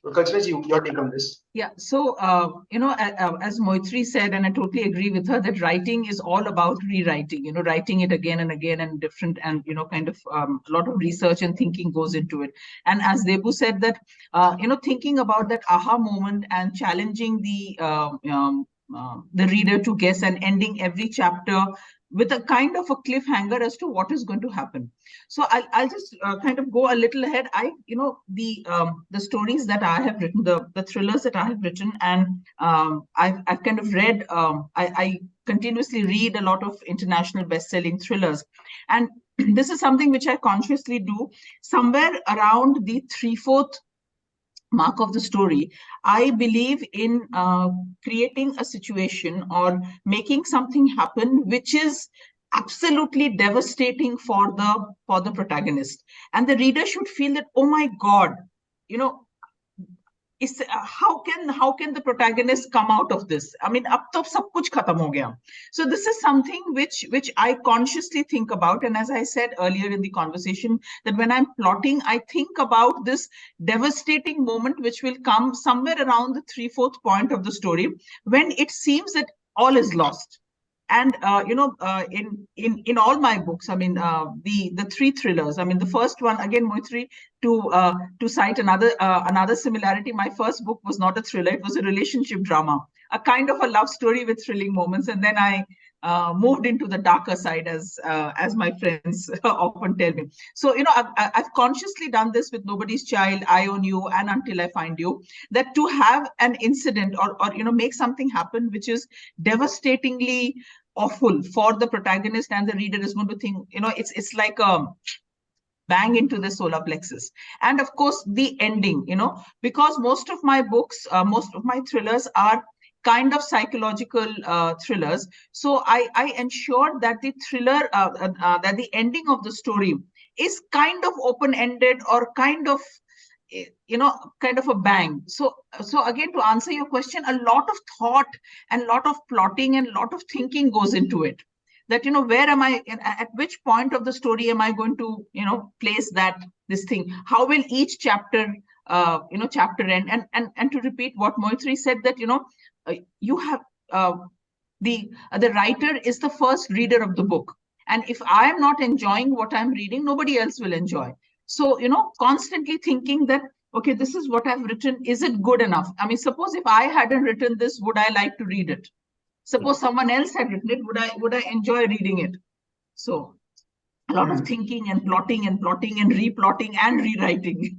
So, Kanchana ji, your take on this? Yeah. So, as Moitri said, and I totally agree with her, that writing is all about rewriting, writing it again and again and different and, kind of a lot of research and thinking goes into it. And as Debu said that, thinking about that aha moment and challenging the reader to guess and ending every chapter with a kind of a cliffhanger as to what is going to happen. So I'll just kind of go a little ahead. The stories that I have written, the thrillers that I have written, and I've kind of read. I continuously read a lot of international best-selling thrillers, and this is something which I consciously do. Somewhere around the 3/4 mark of the story, I believe in creating a situation or making something happen which is absolutely devastating for the protagonist, and the reader should feel that, oh my god, you know, is how can the protagonist come out of this? I mean, ab to sab kuch khatam ho gaya. So this is something which I consciously think about, and as I said earlier in the conversation, that when I'm plotting, I think about this devastating moment which will come somewhere around the three-fourth point of the story, when it seems that all is lost. And in all my books, I mean, the three thrillers, I mean, the first one, again, Moitree, to cite another similarity, my first book was not a thriller, it was a relationship drama, a kind of a love story with thrilling moments, and then I moved into the darker side, as my friends often tell me. So, I've consciously done this with Nobody's Child, I Own You, and Until I Find You, that to have an incident, or make something happen which is devastatingly awful for the protagonist, and the reader is going to think, it's like a bang into the solar plexus. And of course, the ending, because most of my books, most of my thrillers are kind of psychological thrillers. So I ensure that the thriller, that the ending of the story is kind of open-ended, or kind of, kind of a bang. So again, to answer your question, a lot of thought and a lot of plotting and a lot of thinking goes into it, that, where am I, at which point of the story am I going to, place this thing, how will each chapter chapter end. And to repeat what Moitree said, that, you have, the writer is the first reader of the book, and if I am not enjoying what I'm reading, nobody else will enjoy. So, constantly thinking that, okay, this is what I've written, is it good enough? I mean, suppose if I hadn't written this, would I like to read it? Suppose someone else had written it, would I enjoy reading it? So a lot of thinking and plotting and plotting and replotting and rewriting.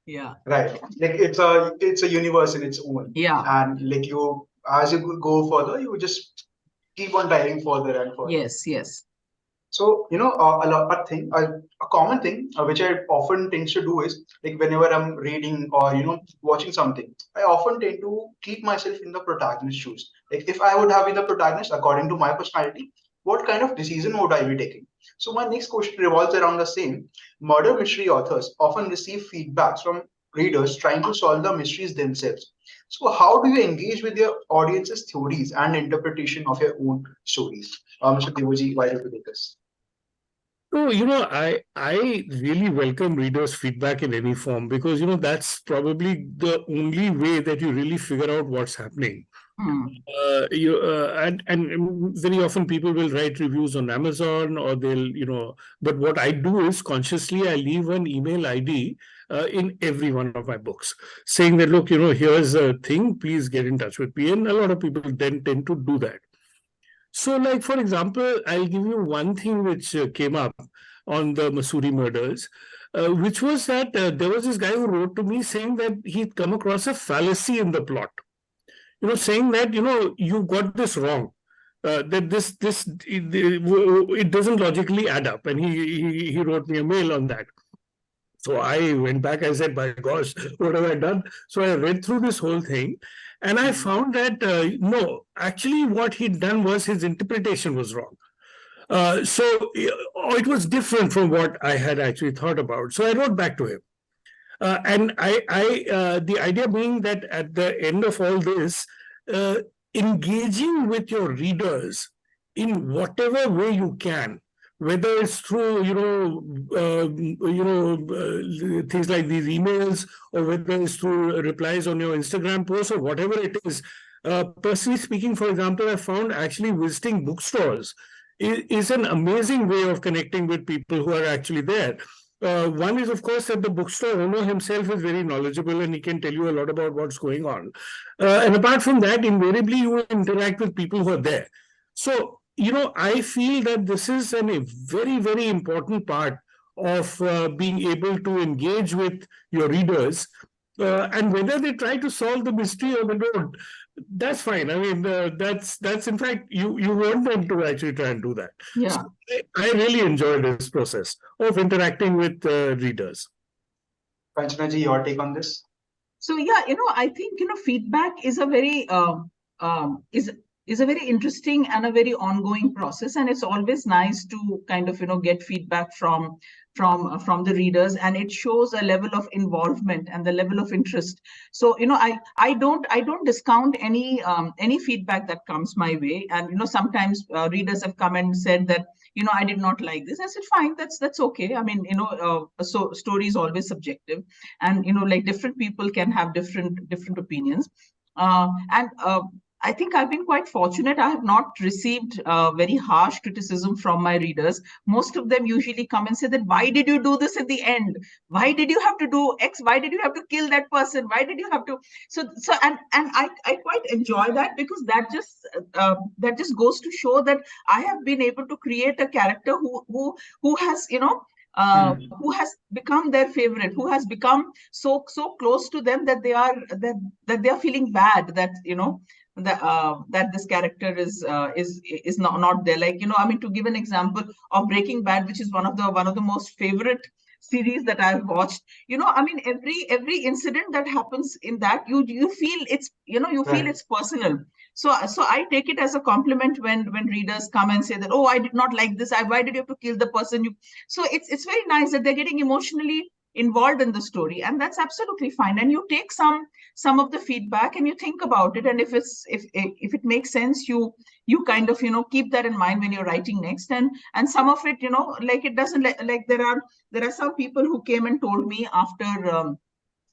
Yeah. Right. Like it's a universe in its own. Yeah. And like you, as you go further, you just keep on diving further and further. Yes. So, a common thing which I often tends to do is, like, whenever I'm reading or watching something, I often tend to keep myself in the protagonist's shoes. Like, if I would have been the protagonist, according to my personality, what kind of decision would I be taking? So my next question revolves around the same. Murder mystery authors often receive feedbacks from readers trying to solve the mysteries themselves. So how do you engage with your audience's theories and interpretation of your own stories? Mr. Devoji, why don't you take us? So, I really welcome readers' feedback in any form, because, that's probably the only way that you really figure out what's happening. And very often people will write reviews on Amazon, or but what I do is consciously I leave an email ID in every one of my books, saying that, look, here's a thing, please get in touch with me. And a lot of people then tend to do that. So, like, for example, I'll give you one thing which came up on the Masuri murders, which was that there was this guy who wrote to me saying that he'd come across a fallacy in the plot. Saying that, you got this wrong. That it doesn't logically add up. And he wrote me a mail on that. So I went back, I said, by gosh, what have I done? So I read through this whole thing, and I found that, no, actually what he'd done was his interpretation was wrong. It was different from what I had actually thought about. So I wrote back to him. And the idea being that at the end of all this, engaging with your readers in whatever way you can, whether it's through things like these emails, or whether it's through replies on your Instagram posts, or whatever it is. Personally speaking, for example, I found actually visiting bookstores is an amazing way of connecting with people who are actually there. One is, of course, that the bookstore owner himself is very knowledgeable and he can tell you a lot about what's going on. And apart from that, invariably, you will interact with people who are there. So, I feel that this is a very, very important part of being able to engage with your readers. And whether they try to solve the mystery or they don't, that's fine. I mean, that's in fact, you want them to actually try and do that. Yeah. So I really enjoy this process of interacting with readers. Kanchana ji, your take on this? So yeah, I think feedback is a very is a very interesting and a very ongoing process, and it's always nice to kind of get feedback from the readers, and it shows a level of involvement and the level of interest. So I don't discount any feedback that comes my way, and sometimes readers have come and said that I did not like this. I said fine, that's okay. I mean, so story is always subjective, and like different people can have different opinions, and I think I've been quite fortunate. I have not received very harsh criticism from my readers. Most of them usually come and say that, why did you do this at the end? Why did you have to do X? Why did you have to kill that person? Why did you have to? So and I quite enjoy that, because that just goes to show that I have been able to create a character who has who has become their favorite, who has become so close to them that they are feeling bad that that this character is not there. Like I mean, to give an example of Breaking Bad, which is one of the most favorite series that I've watched. I mean, every incident that happens in that, you feel it's you feel Right. it's personal. So I take it as a compliment when readers come and say that, oh, I did not like this. Why did you have to kill the person? So it's very nice that they're getting emotionally involved in the story, and that's absolutely fine. And you take some of the feedback and you think about it, and if it makes sense, you kind of keep that in mind when you're writing next. And some of it, like it doesn't, like there are some people who came and told me after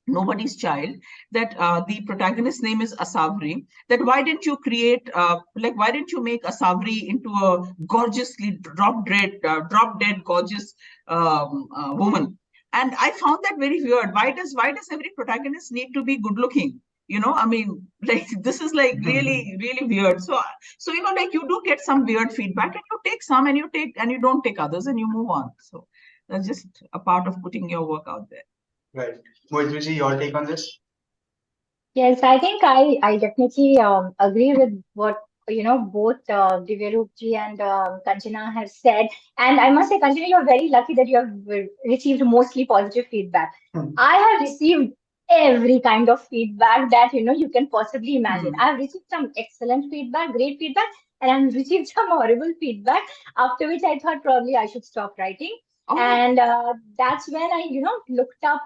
Nobody's Child that the protagonist's name is Asavri, that why didn't you create why didn't you make Asavri into a gorgeously drop dead gorgeous woman? And I found that very weird. Why does every protagonist need to be good looking? I mean, like, this is like really really weird. So like, you do get some weird feedback, and you take some, and you don't take others, and you move on. So that's just a part of putting your work out there. Right. Moitrayee, your take on this? Yes, I think I definitely agree with what both Divyaroop ji and Kanchana have said. And I must say, Kanchana, you're very lucky that you have received mostly positive feedback. Hmm. I have received every kind of feedback that you can possibly imagine. Hmm. I've received some excellent feedback, great feedback, and I've received some horrible feedback. After which I thought probably I should stop writing, Oh. and that's when I looked up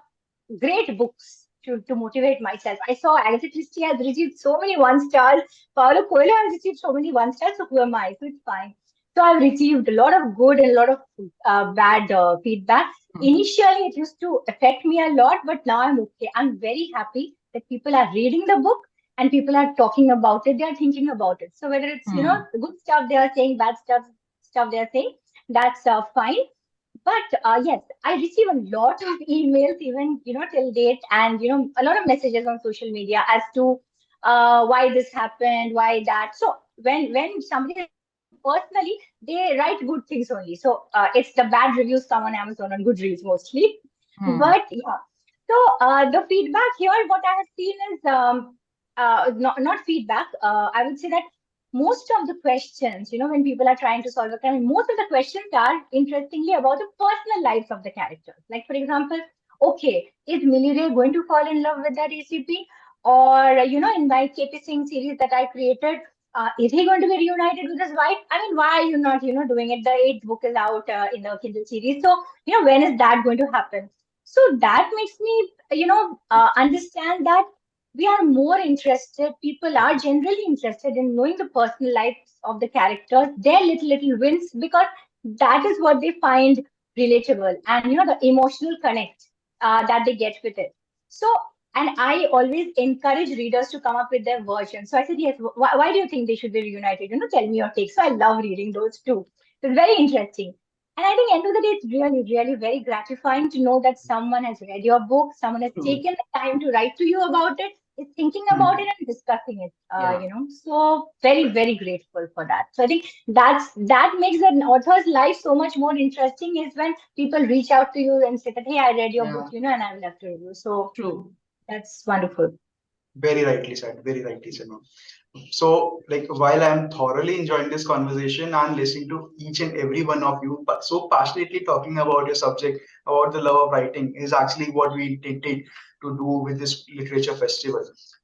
great books to motivate myself. I saw Agatha Christie has received so many one stars. Paulo Coelho has received so many one stars. So who am I? So it's fine. So I've received a lot of good and a lot of bad feedback. Hmm. Initially, it used to affect me a lot, but now I'm okay. I'm very happy that people are reading the book and people are talking about it. They are thinking about it. So whether it's Hmm. good stuff they are saying, bad stuff they are saying, that's fine. But yes, I receive a lot of emails even till date, and a lot of messages on social media as to why this happened, why that. So when somebody is writing to me personally, they write good things only. So it's the bad reviews come on Amazon on Goodreads mostly. Hmm. But yeah, so the feedback here, what I have seen is not feedback. I would say that most of the questions, when people are trying to solve a crime, most of the questions are interestingly about the personal lives of the characters. Like, for example, okay, is Millie Ray going to fall in love with that ACP? Or, in my KP Singh series that I created, is he going to be reunited with his wife? I mean, why are you not, doing it? The eighth book is out in the Kindle series. So, when is that going to happen? So that makes me, understand that we are more interested, people are generally interested in knowing the personal lives of the characters, their little wins, because that is what they find relatable, and the emotional connect that they get with it. So, and I always encourage readers to come up with their version. So I said, yes, why do you think they should be reunited? Tell me your take. So I love reading those too. It's very interesting. And I think end of the day, it's really, really very gratifying to know that someone has read your book, someone has True. taken the time to write to you about it, is thinking about Hmm. it and discussing it. Yeah. So very, very grateful for that. So I think that makes an author's life so much more interesting is when people reach out to you and say that, hey, I read your book, Yeah. and I will have to review. So True. that's wonderful. Very rightly said. Very rightly said, ma'am. So, like, while I'm thoroughly enjoying this conversation and listening to each and every one of you, but so passionately talking about your subject, about the love of writing, is actually what we intended to do with this literature festival.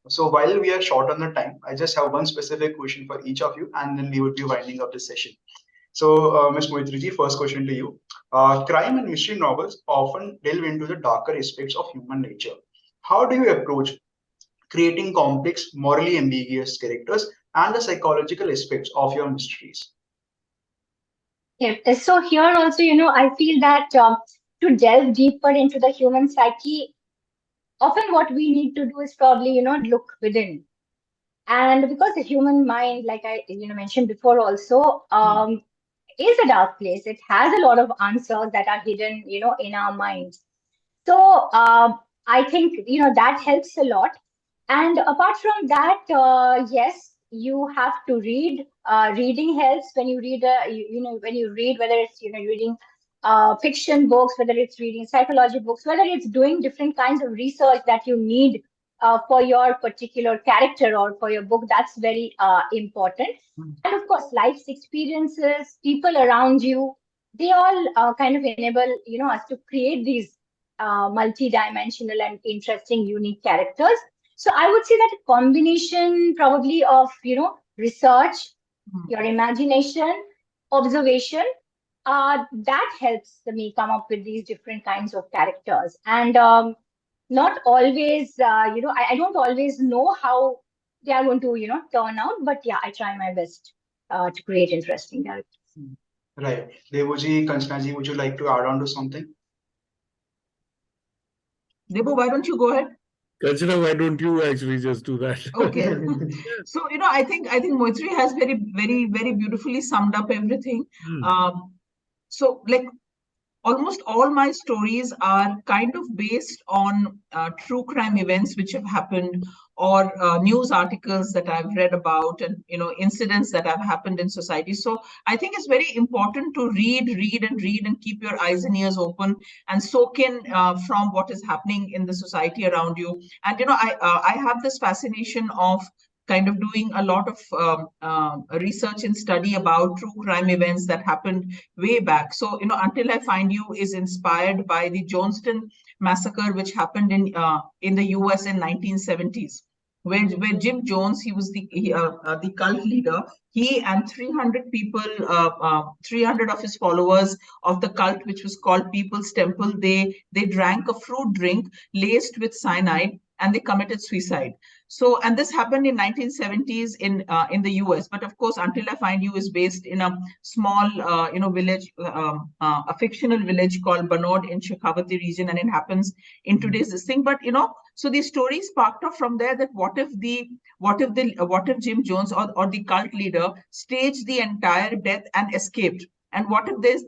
So, while we are short on the time, I just have one specific question for each of you, and then we would be winding up this session. So, Ms. Moitriji, first question to you. Crime and mystery novels often delve into the darker aspects of human nature. How do you approach creating complex, morally ambiguous characters and the psychological aspects of your mysteries? Yeah. So here also, I feel that to delve deeper into the human psyche, often what we need to do is probably, look within. And because the human mind, like I, mentioned before also, is a dark place. It has a lot of answers that are hidden, in our minds. So I think that helps a lot. And apart from that, yes, you have to read. Reading helps when you read. When you read, whether it's reading fiction books, whether it's reading psychology books, whether it's doing different kinds of research that you need for your particular character or for your book. That's very important. And of course, life's experiences, people around you, they all kind of enable us to create these multi-dimensional and interesting, unique characters. So I would say that a combination probably of research, your imagination, observation, that helps me come up with these different kinds of characters. And not always, I don't always know how they are going to turn out, but yeah, I try my best to create interesting characters. Right. Devuji, Kanchanaji, would you like to add on to something? Debu, why don't you go ahead? Kanchana, why don't you actually just do that? Okay. So, I think Moitrayee has very beautifully summed up everything. So, like, almost all my stories are kind of based on true crime events which have happened, or news articles that I've read about, and incidents that have happened in society. So I think it's very important to read and keep your eyes and ears open and soak in from what is happening in the society around you. And I have this fascination of kind of doing a lot of research and study about true crime events that happened way back. So, Until I Find You is inspired by the Johnston massacre, which happened in the US in 1970s. Where Jim Jones, he was the cult leader. He and 300 people, 300 of his followers of the cult, which was called People's Temple, they drank a fruit drink laced with cyanide, and they committed suicide. So, and this happened in 1970s in the US. But of course, Until I Find You is based in a small, village, a fictional village called Banod in Shekhawati region, and it happens in today's this thing. But so the story sparked off from there, that what if Jim Jones, or the cult leader, staged the entire death and escaped? And what if there's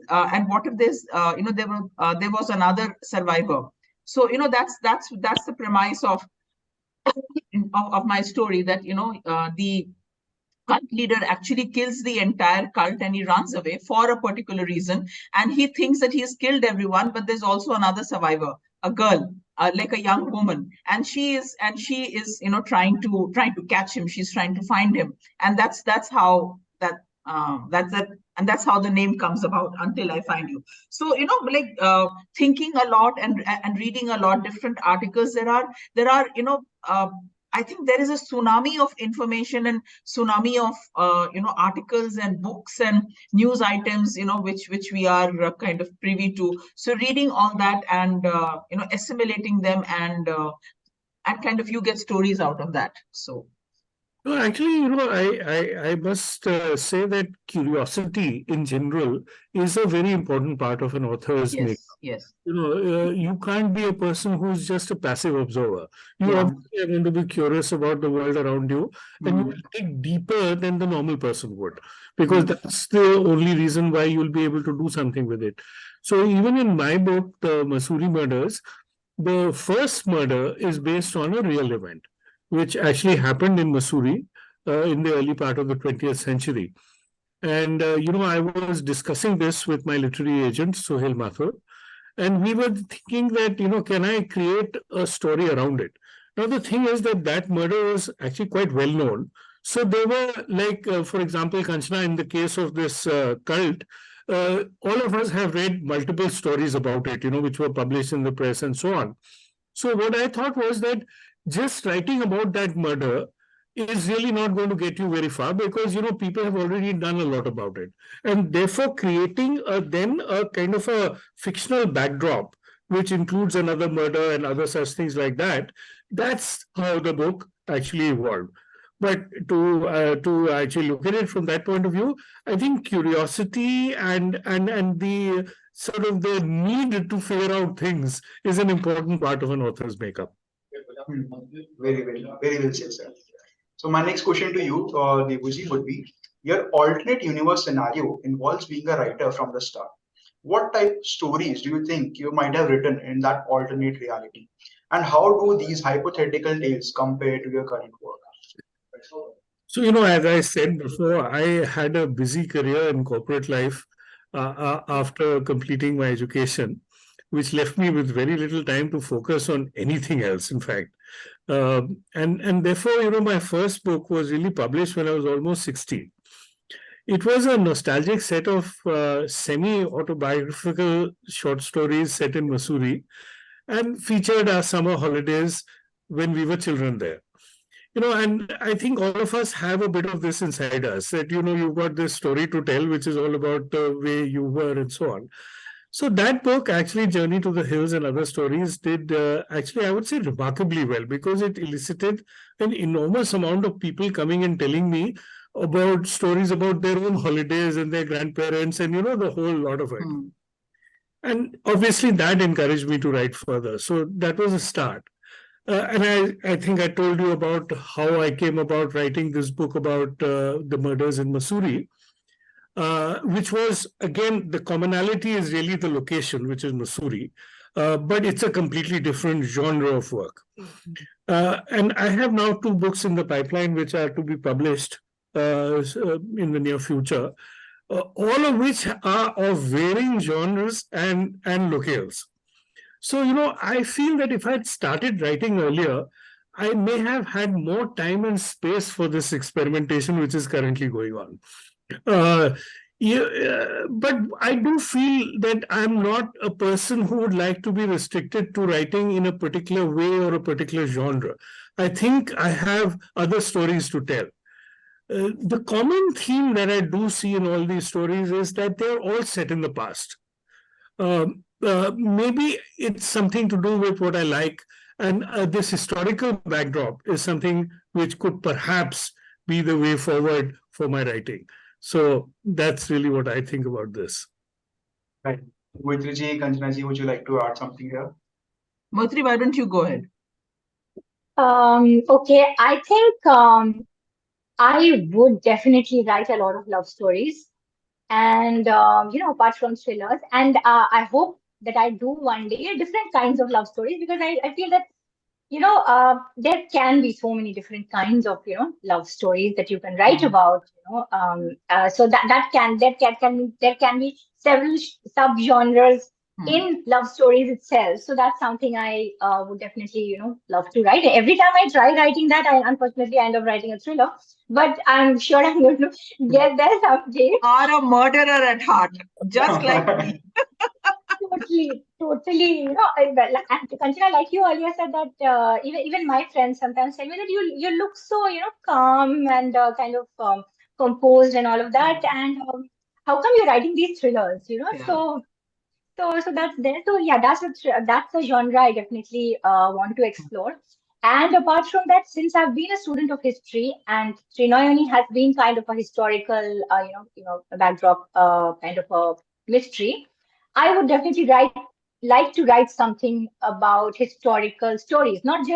there was another survivor? So that's the premise of my story, that the cult leader actually kills the entire cult and he runs away for a particular reason, and he thinks that he has killed everyone, but there's also another survivor, a girl, like a young woman, and she is trying to catch him. She's trying to find him, and that's how that and that's how the name comes about, Until I Find You. So thinking a lot and reading a lot different articles, there are I think there is a tsunami of information and tsunami of articles and books and news items, which we are kind of privy to. So reading all that and assimilating them, and kind of you get stories out of that. So No, actually, I must say that curiosity in general is a very important part of an author's make. yes, You can't be a person who's just a passive observer. You yeah. obviously are going to be curious about the world around you, and you Mm, will dig deeper than the normal person would, because mm, that's the only reason why you'll be able to do something with it. So even in my book, The Masuri Murders, the first murder is based on a real event, which actually happened in Missouri in the early part of the 20th century. And, I was discussing this with my literary agent, Sohail Mathur, and we were thinking that, can I create a story around it? Now, the thing is that murder was actually quite well known. So they were like, for example, Kanchana, in the case of this cult, all of us have read multiple stories about it, which were published in the press and so on. So what I thought was that just writing about that murder is really not going to get you very far, because people have already done a lot about it, and therefore creating then a kind of a fictional backdrop which includes another murder and other such things like that. That's how the book actually evolved. But to actually look at it from that point of view, I think curiosity and the sort of the need to figure out things is an important part of an author's makeup. Hmm. Very well said, sir. So my next question to you, Debuji, would be: your alternate universe scenario involves being a writer from the start. What type of stories do you think you might have written in that alternate reality? And how do these hypothetical tales compare to your current work? So, as I said before, I had a busy career in corporate life after completing my education, which left me with very little time to focus on anything else, in fact. And therefore, my first book was really published when I was almost 16. It was a nostalgic set of semi-autobiographical short stories set in Missouri and featured our summer holidays when we were children there. And I think all of us have a bit of this inside us, that, you've got this story to tell, which is all about the way you were and so on. So that book, actually, Journey to the Hills and Other Stories, did actually, I would say, remarkably well, because it elicited an enormous amount of people coming and telling me about stories about their own holidays and their grandparents and, the whole lot of it. And obviously that encouraged me to write further. So that was a start. And I think I told you about how I came about writing this book about the murders in Missouri, which was, again, the commonality is really the location, which is Missouri, but it's a completely different genre of work. And I have now 2 books in the pipeline which are to be published in the near future, all of which are of varying genres and locales. So, I feel that if I'd started writing earlier, I may have had more time and space for this experimentation, which is currently going on. Yeah, but I do feel that I'm not a person who would like to be restricted to writing in a particular way or a particular genre. I think I have other stories to tell. The common theme that I do see in all these stories is that they're all set in the past. Maybe it's something to do with what I like, and this historical backdrop is something which could perhaps be the way forward for my writing. So that's really what I think about this. Right. Moitrayee, Kanchana, would you like to add something here? Moitrayee, why don't you go ahead? Okay, I think I would definitely write a lot of love stories, and apart from thrillers, and I hope that I do one day different kinds of love stories, because I feel that there can be so many different kinds of love stories that you can write about. So there can be several subgenres in love stories itself. So that's something I would definitely love to write. Every time I try writing that, I unfortunately end up writing a thriller, but I'm sure I'm going to get there someday. You are a murderer at heart, just like me. Totally. Kanchana, like you earlier said that even my friends sometimes tell me that you look so calm and kind of composed and all of that, and how come you're writing these thrillers? Yeah. So that's there. So yeah, that's a genre I definitely want to explore. And apart from that, since I've been a student of history, and Trinoyoni has been kind of a historical, a backdrop, kind of a mystery, I would definitely like to write something about historical stories, not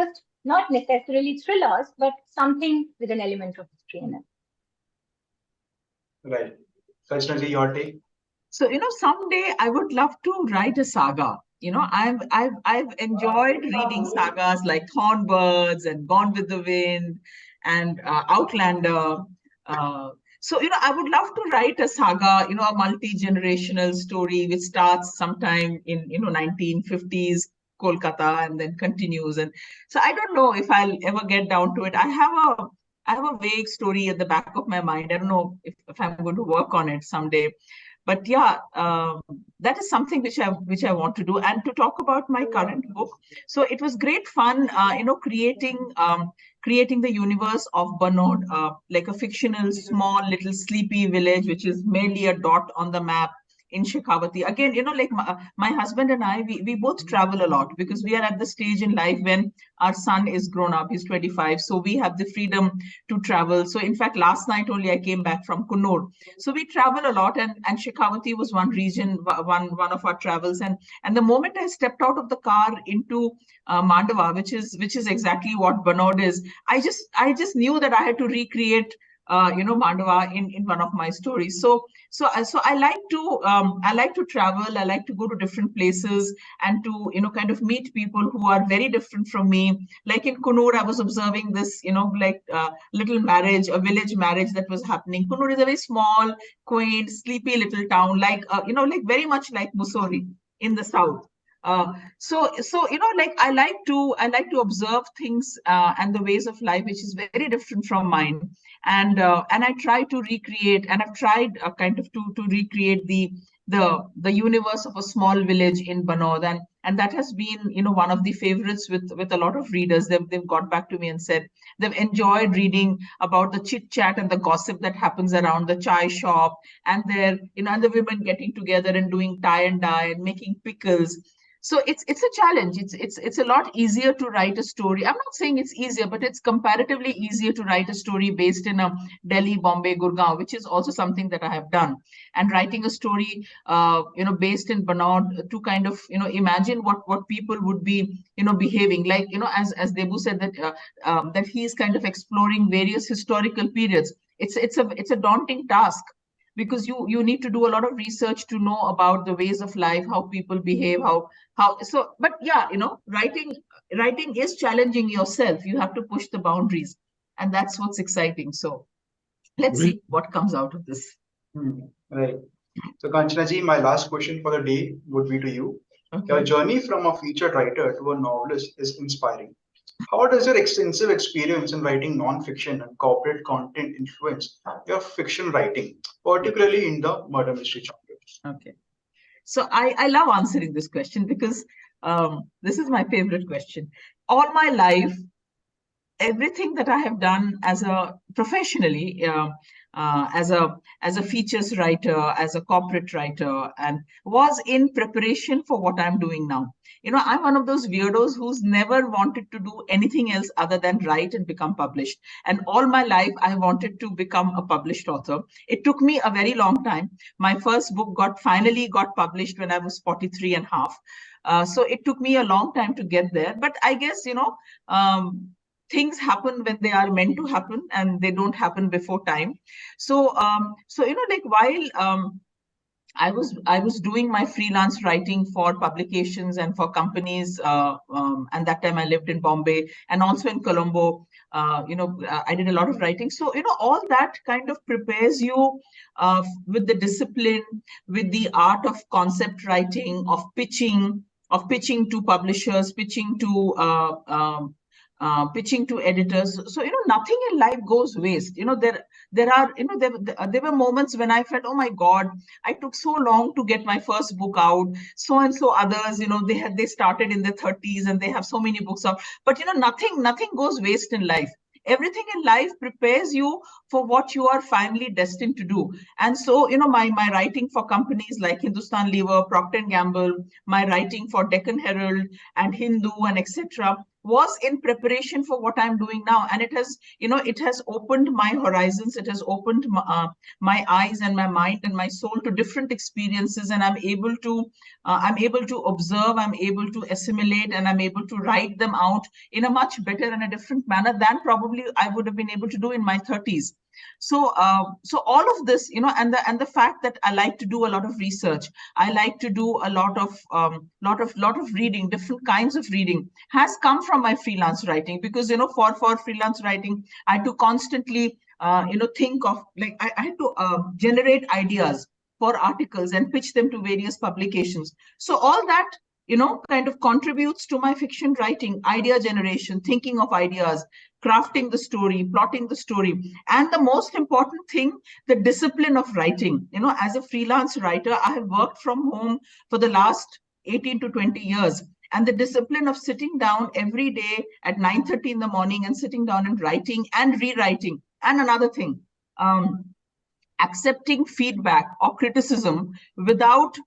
necessarily thrillers, but something with an element of history in it. Right. Kanchana, your take? So, someday I would love to write a saga. I've enjoyed reading sagas like Thornbirds and Gone with the Wind and Outlander. So, I would love to write a saga, a multi-generational story which starts sometime in, 1950s Kolkata and then continues. And so I don't know if I'll ever get down to it. I have I have a vague story at the back of my mind. I don't know if I'm going to work on it someday. But yeah, that is something which I want to do. And to talk about my current book, so it was great fun, creating the universe of Banod, like a fictional, small, little sleepy village, which is merely a dot on the map in Shekhawati. Again, like my husband and I, we both travel a lot because we are at the stage in life when our son is grown up. He's 25, so we have the freedom to travel. So in fact, last night only I came back from Kunnur. So we travel a lot, and Shekhawati was one region, one of our travels. And the moment I stepped out of the car into Mandava, which is exactly what Banod is, I just knew that I had to recreate Mandava in one of my stories. So I like to travel. I like to go to different places and to kind of meet people who are very different from me. Like in Kunur, I was observing this little marriage, a village marriage that was happening. Kunur is a very small, quaint, sleepy little town, like very much like Mussoorie in the south. Like I like to observe things and the ways of life which is very different from mine, and I try to recreate, and I've tried kind of to recreate the universe of a small village in Banod, and that has been one of the favorites with a lot of readers. They've got back to me and said they've enjoyed reading about the chit chat and the gossip that happens around the chai shop, and and the women getting together and doing tie and dye and making pickles. So it's a challenge. It's a lot easier to write a story. I'm not saying it's easier, but it's comparatively easier to write a story based in a Delhi, Bombay, Gurgaon, which is also something that I have done. And writing a story based in Banod, to kind of imagine what people would be behaving like, as Debu said, that he's kind of exploring various historical periods. It's a daunting task, because you need to do a lot of research to know about the ways of life, how people behave, how so. But yeah, writing is challenging yourself. You have to push the boundaries, and that's what's exciting. So let's We, see what comes out of this. Right. So, Kanchana ji, my last question for the day would be to you. Your Okay. journey from a featured writer to a novelist is inspiring. How does your extensive experience in writing non-fiction and corporate content influence your fiction writing, particularly in the murder mystery genre? Okay. So I love answering this question because this is my favorite question. All my life, everything that I have done as a professionally, as a features writer, as a corporate writer, and was in preparation for what I'm doing now. I'm one of those weirdos who's never wanted to do anything else other than write and become published. And all my life, I wanted to become a published author. It took me a very long time. My first book finally got published when I was 43 and a half. So it took me a long time to get there. But I guess, um, things happen when they are meant to happen, and they don't happen before time. So like while I was doing my freelance writing for publications and for companies, and that time I lived in Bombay and also in Colombo. I did a lot of writing. So all that kind of prepares you with the discipline, with the art of concept writing, of pitching to publishers, pitching to editors. So nothing in life goes waste. There are there were moments when I felt, oh my God, I took so long to get my first book out. So and so others, they started in their 30s and they have so many books out. But nothing goes waste in life. Everything in life prepares you for what you are finally destined to do. And so my writing for companies like Hindustan Lever, Procter and Gamble, my writing for Deccan Herald and Hindu and etc., was in preparation for what I'm doing now. And it has opened my horizons. It has opened my eyes and my mind and my soul to different experiences, and I'm able to observe, I'm able to assimilate, and I'm able to write them out in a much better and a different manner than probably I would have been able to do in my 30s. So all of this, and the fact that I like to do a lot of research, I like to do a lot of reading, different kinds of reading, has come from my freelance writing. Because for freelance writing, I had to constantly think of, like, I had to generate ideas for articles and pitch them to various publications. So all that kind of contributes to my fiction writing, idea generation, thinking of ideas, crafting the story, plotting the story. And the most important thing, the discipline of writing. As a freelance writer, I have worked from home for the last 18 to 20 years. And the discipline of sitting down every day at 9:30 in the morning and sitting down and writing and rewriting. And another thing, accepting feedback or criticism without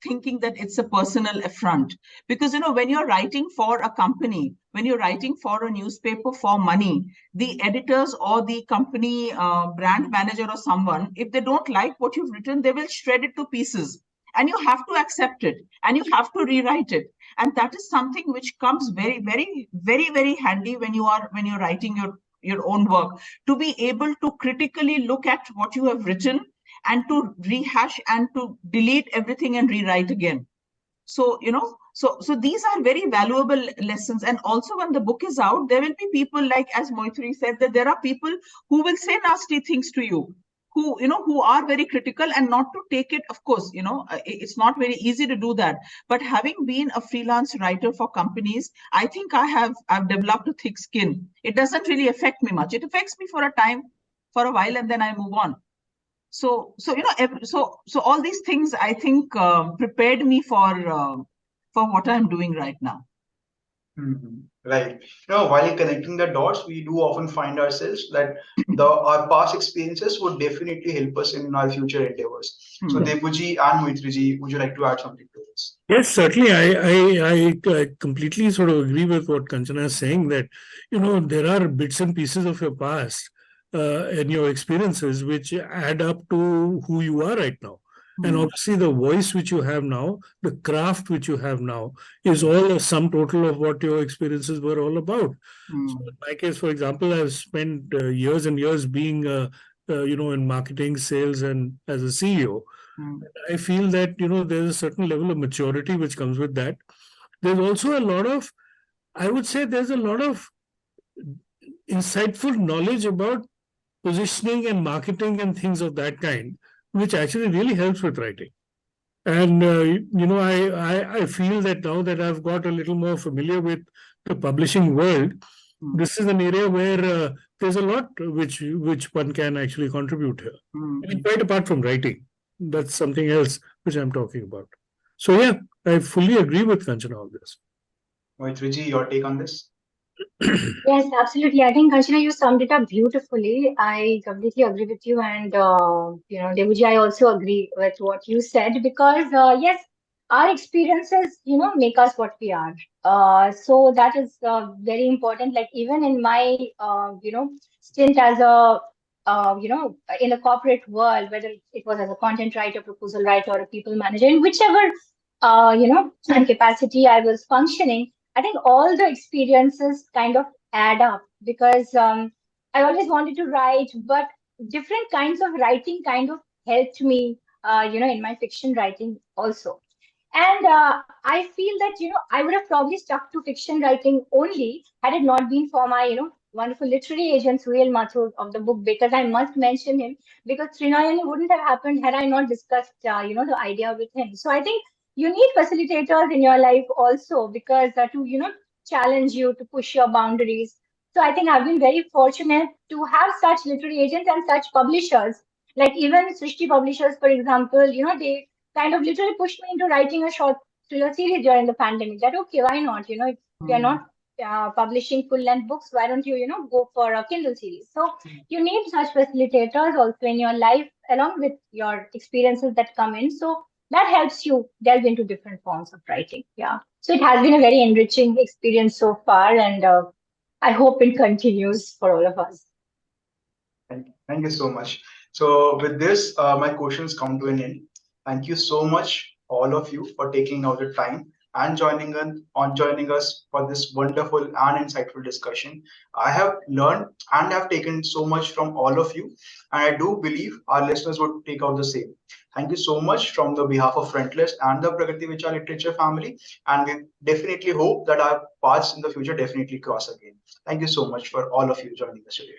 thinking that it's a personal affront. Because when you're writing for a company, when you're writing for a newspaper for money, the editors or the company brand manager or someone, if they don't like what you've written, they will shred it to pieces, and you have to accept it and you have to rewrite it. And that is something which comes very, very, very, very handy when you're writing your own work, to be able to critically look at what you have written and to rehash and to delete everything and rewrite again. So so these are very valuable lessons. And also, when the book is out, there will be people, like as Moitrayee said, that there are people who will say nasty things to you, who are very critical, and not to take it, of course, it's not very easy to do that. But having been a freelance writer for companies, I think I've developed a thick skin. It doesn't really affect me much. It affects me for a time, for a while, and then I move on. So all these things, I think, prepared me for what I'm doing right now. Right. While connecting the dots, we do often find ourselves that our past experiences would definitely help us in our future endeavors. So, Debuji and Moitrayee, would you like to add something to this? Yes, certainly. I completely sort of agree with what Kanchana is saying, that, there are bits and pieces of your past and your experiences which add up to who you are right now. And obviously, the voice which you have now, the craft which you have now, is all a sum total of what your experiences were all about. So in my case, for example, I've spent years and years being, in marketing, sales, and as a CEO. I feel that, there's a certain level of maturity which comes with that. There's also a lot of, I would say, there's a lot of insightful knowledge about positioning and marketing and things of that kind, which actually really helps with writing. And I feel that now that I've got a little more familiar with the publishing world, this is an area where there's a lot which one can actually contribute here. I mean, quite apart from writing, that's something else which I'm talking about. So yeah, I fully agree with Kanchana on this. Moitrayee, your take on this? Yes, absolutely. I think, Kanchana, you summed it up beautifully. I completely agree with you. And, Devuji, I also agree with what you said because, yes, our experiences, make us what we are. So that is very important. Like, even in my, stint as a, in the corporate world, whether it was as a content writer, proposal writer, or a people manager, in whichever, capacity I was functioning, I think all the experiences kind of add up because I always wanted to write, but different kinds of writing kind of helped me, in my fiction writing also. And I feel that, I would have probably stuck to fiction writing only had it not been for my, wonderful literary agent, Suhail Mathur of the book, because I must mention him, because Trinayani wouldn't have happened had I not discussed, the idea with him. So I think you need facilitators in your life also because to, challenge you, to push your boundaries. So I think I've been very fortunate to have such literary agents and such publishers. Like even Srishti Publishers, for example, they kind of literally pushed me into writing a short thriller series during the pandemic. That okay, why not? If you're not publishing full length books, why don't you, go for a Kindle series? So you need such facilitators also in your life, along with your experiences that come in. So that helps you delve into different forms of writing. Yeah. So it has been a very enriching experience so far, and I hope it continues for all of us. Thank you so much. So with this, my questions come to an end. Thank you so much, all of you, for taking out the time and joining us for this wonderful and insightful discussion. I have learned and have taken so much from all of you, and I do believe our listeners would take out the same. Thank you so much from the behalf of Frontlist and the Pragati Vichar Literature family, and we definitely hope that our paths in the future definitely cross again. Thank you so much for all of you joining us today.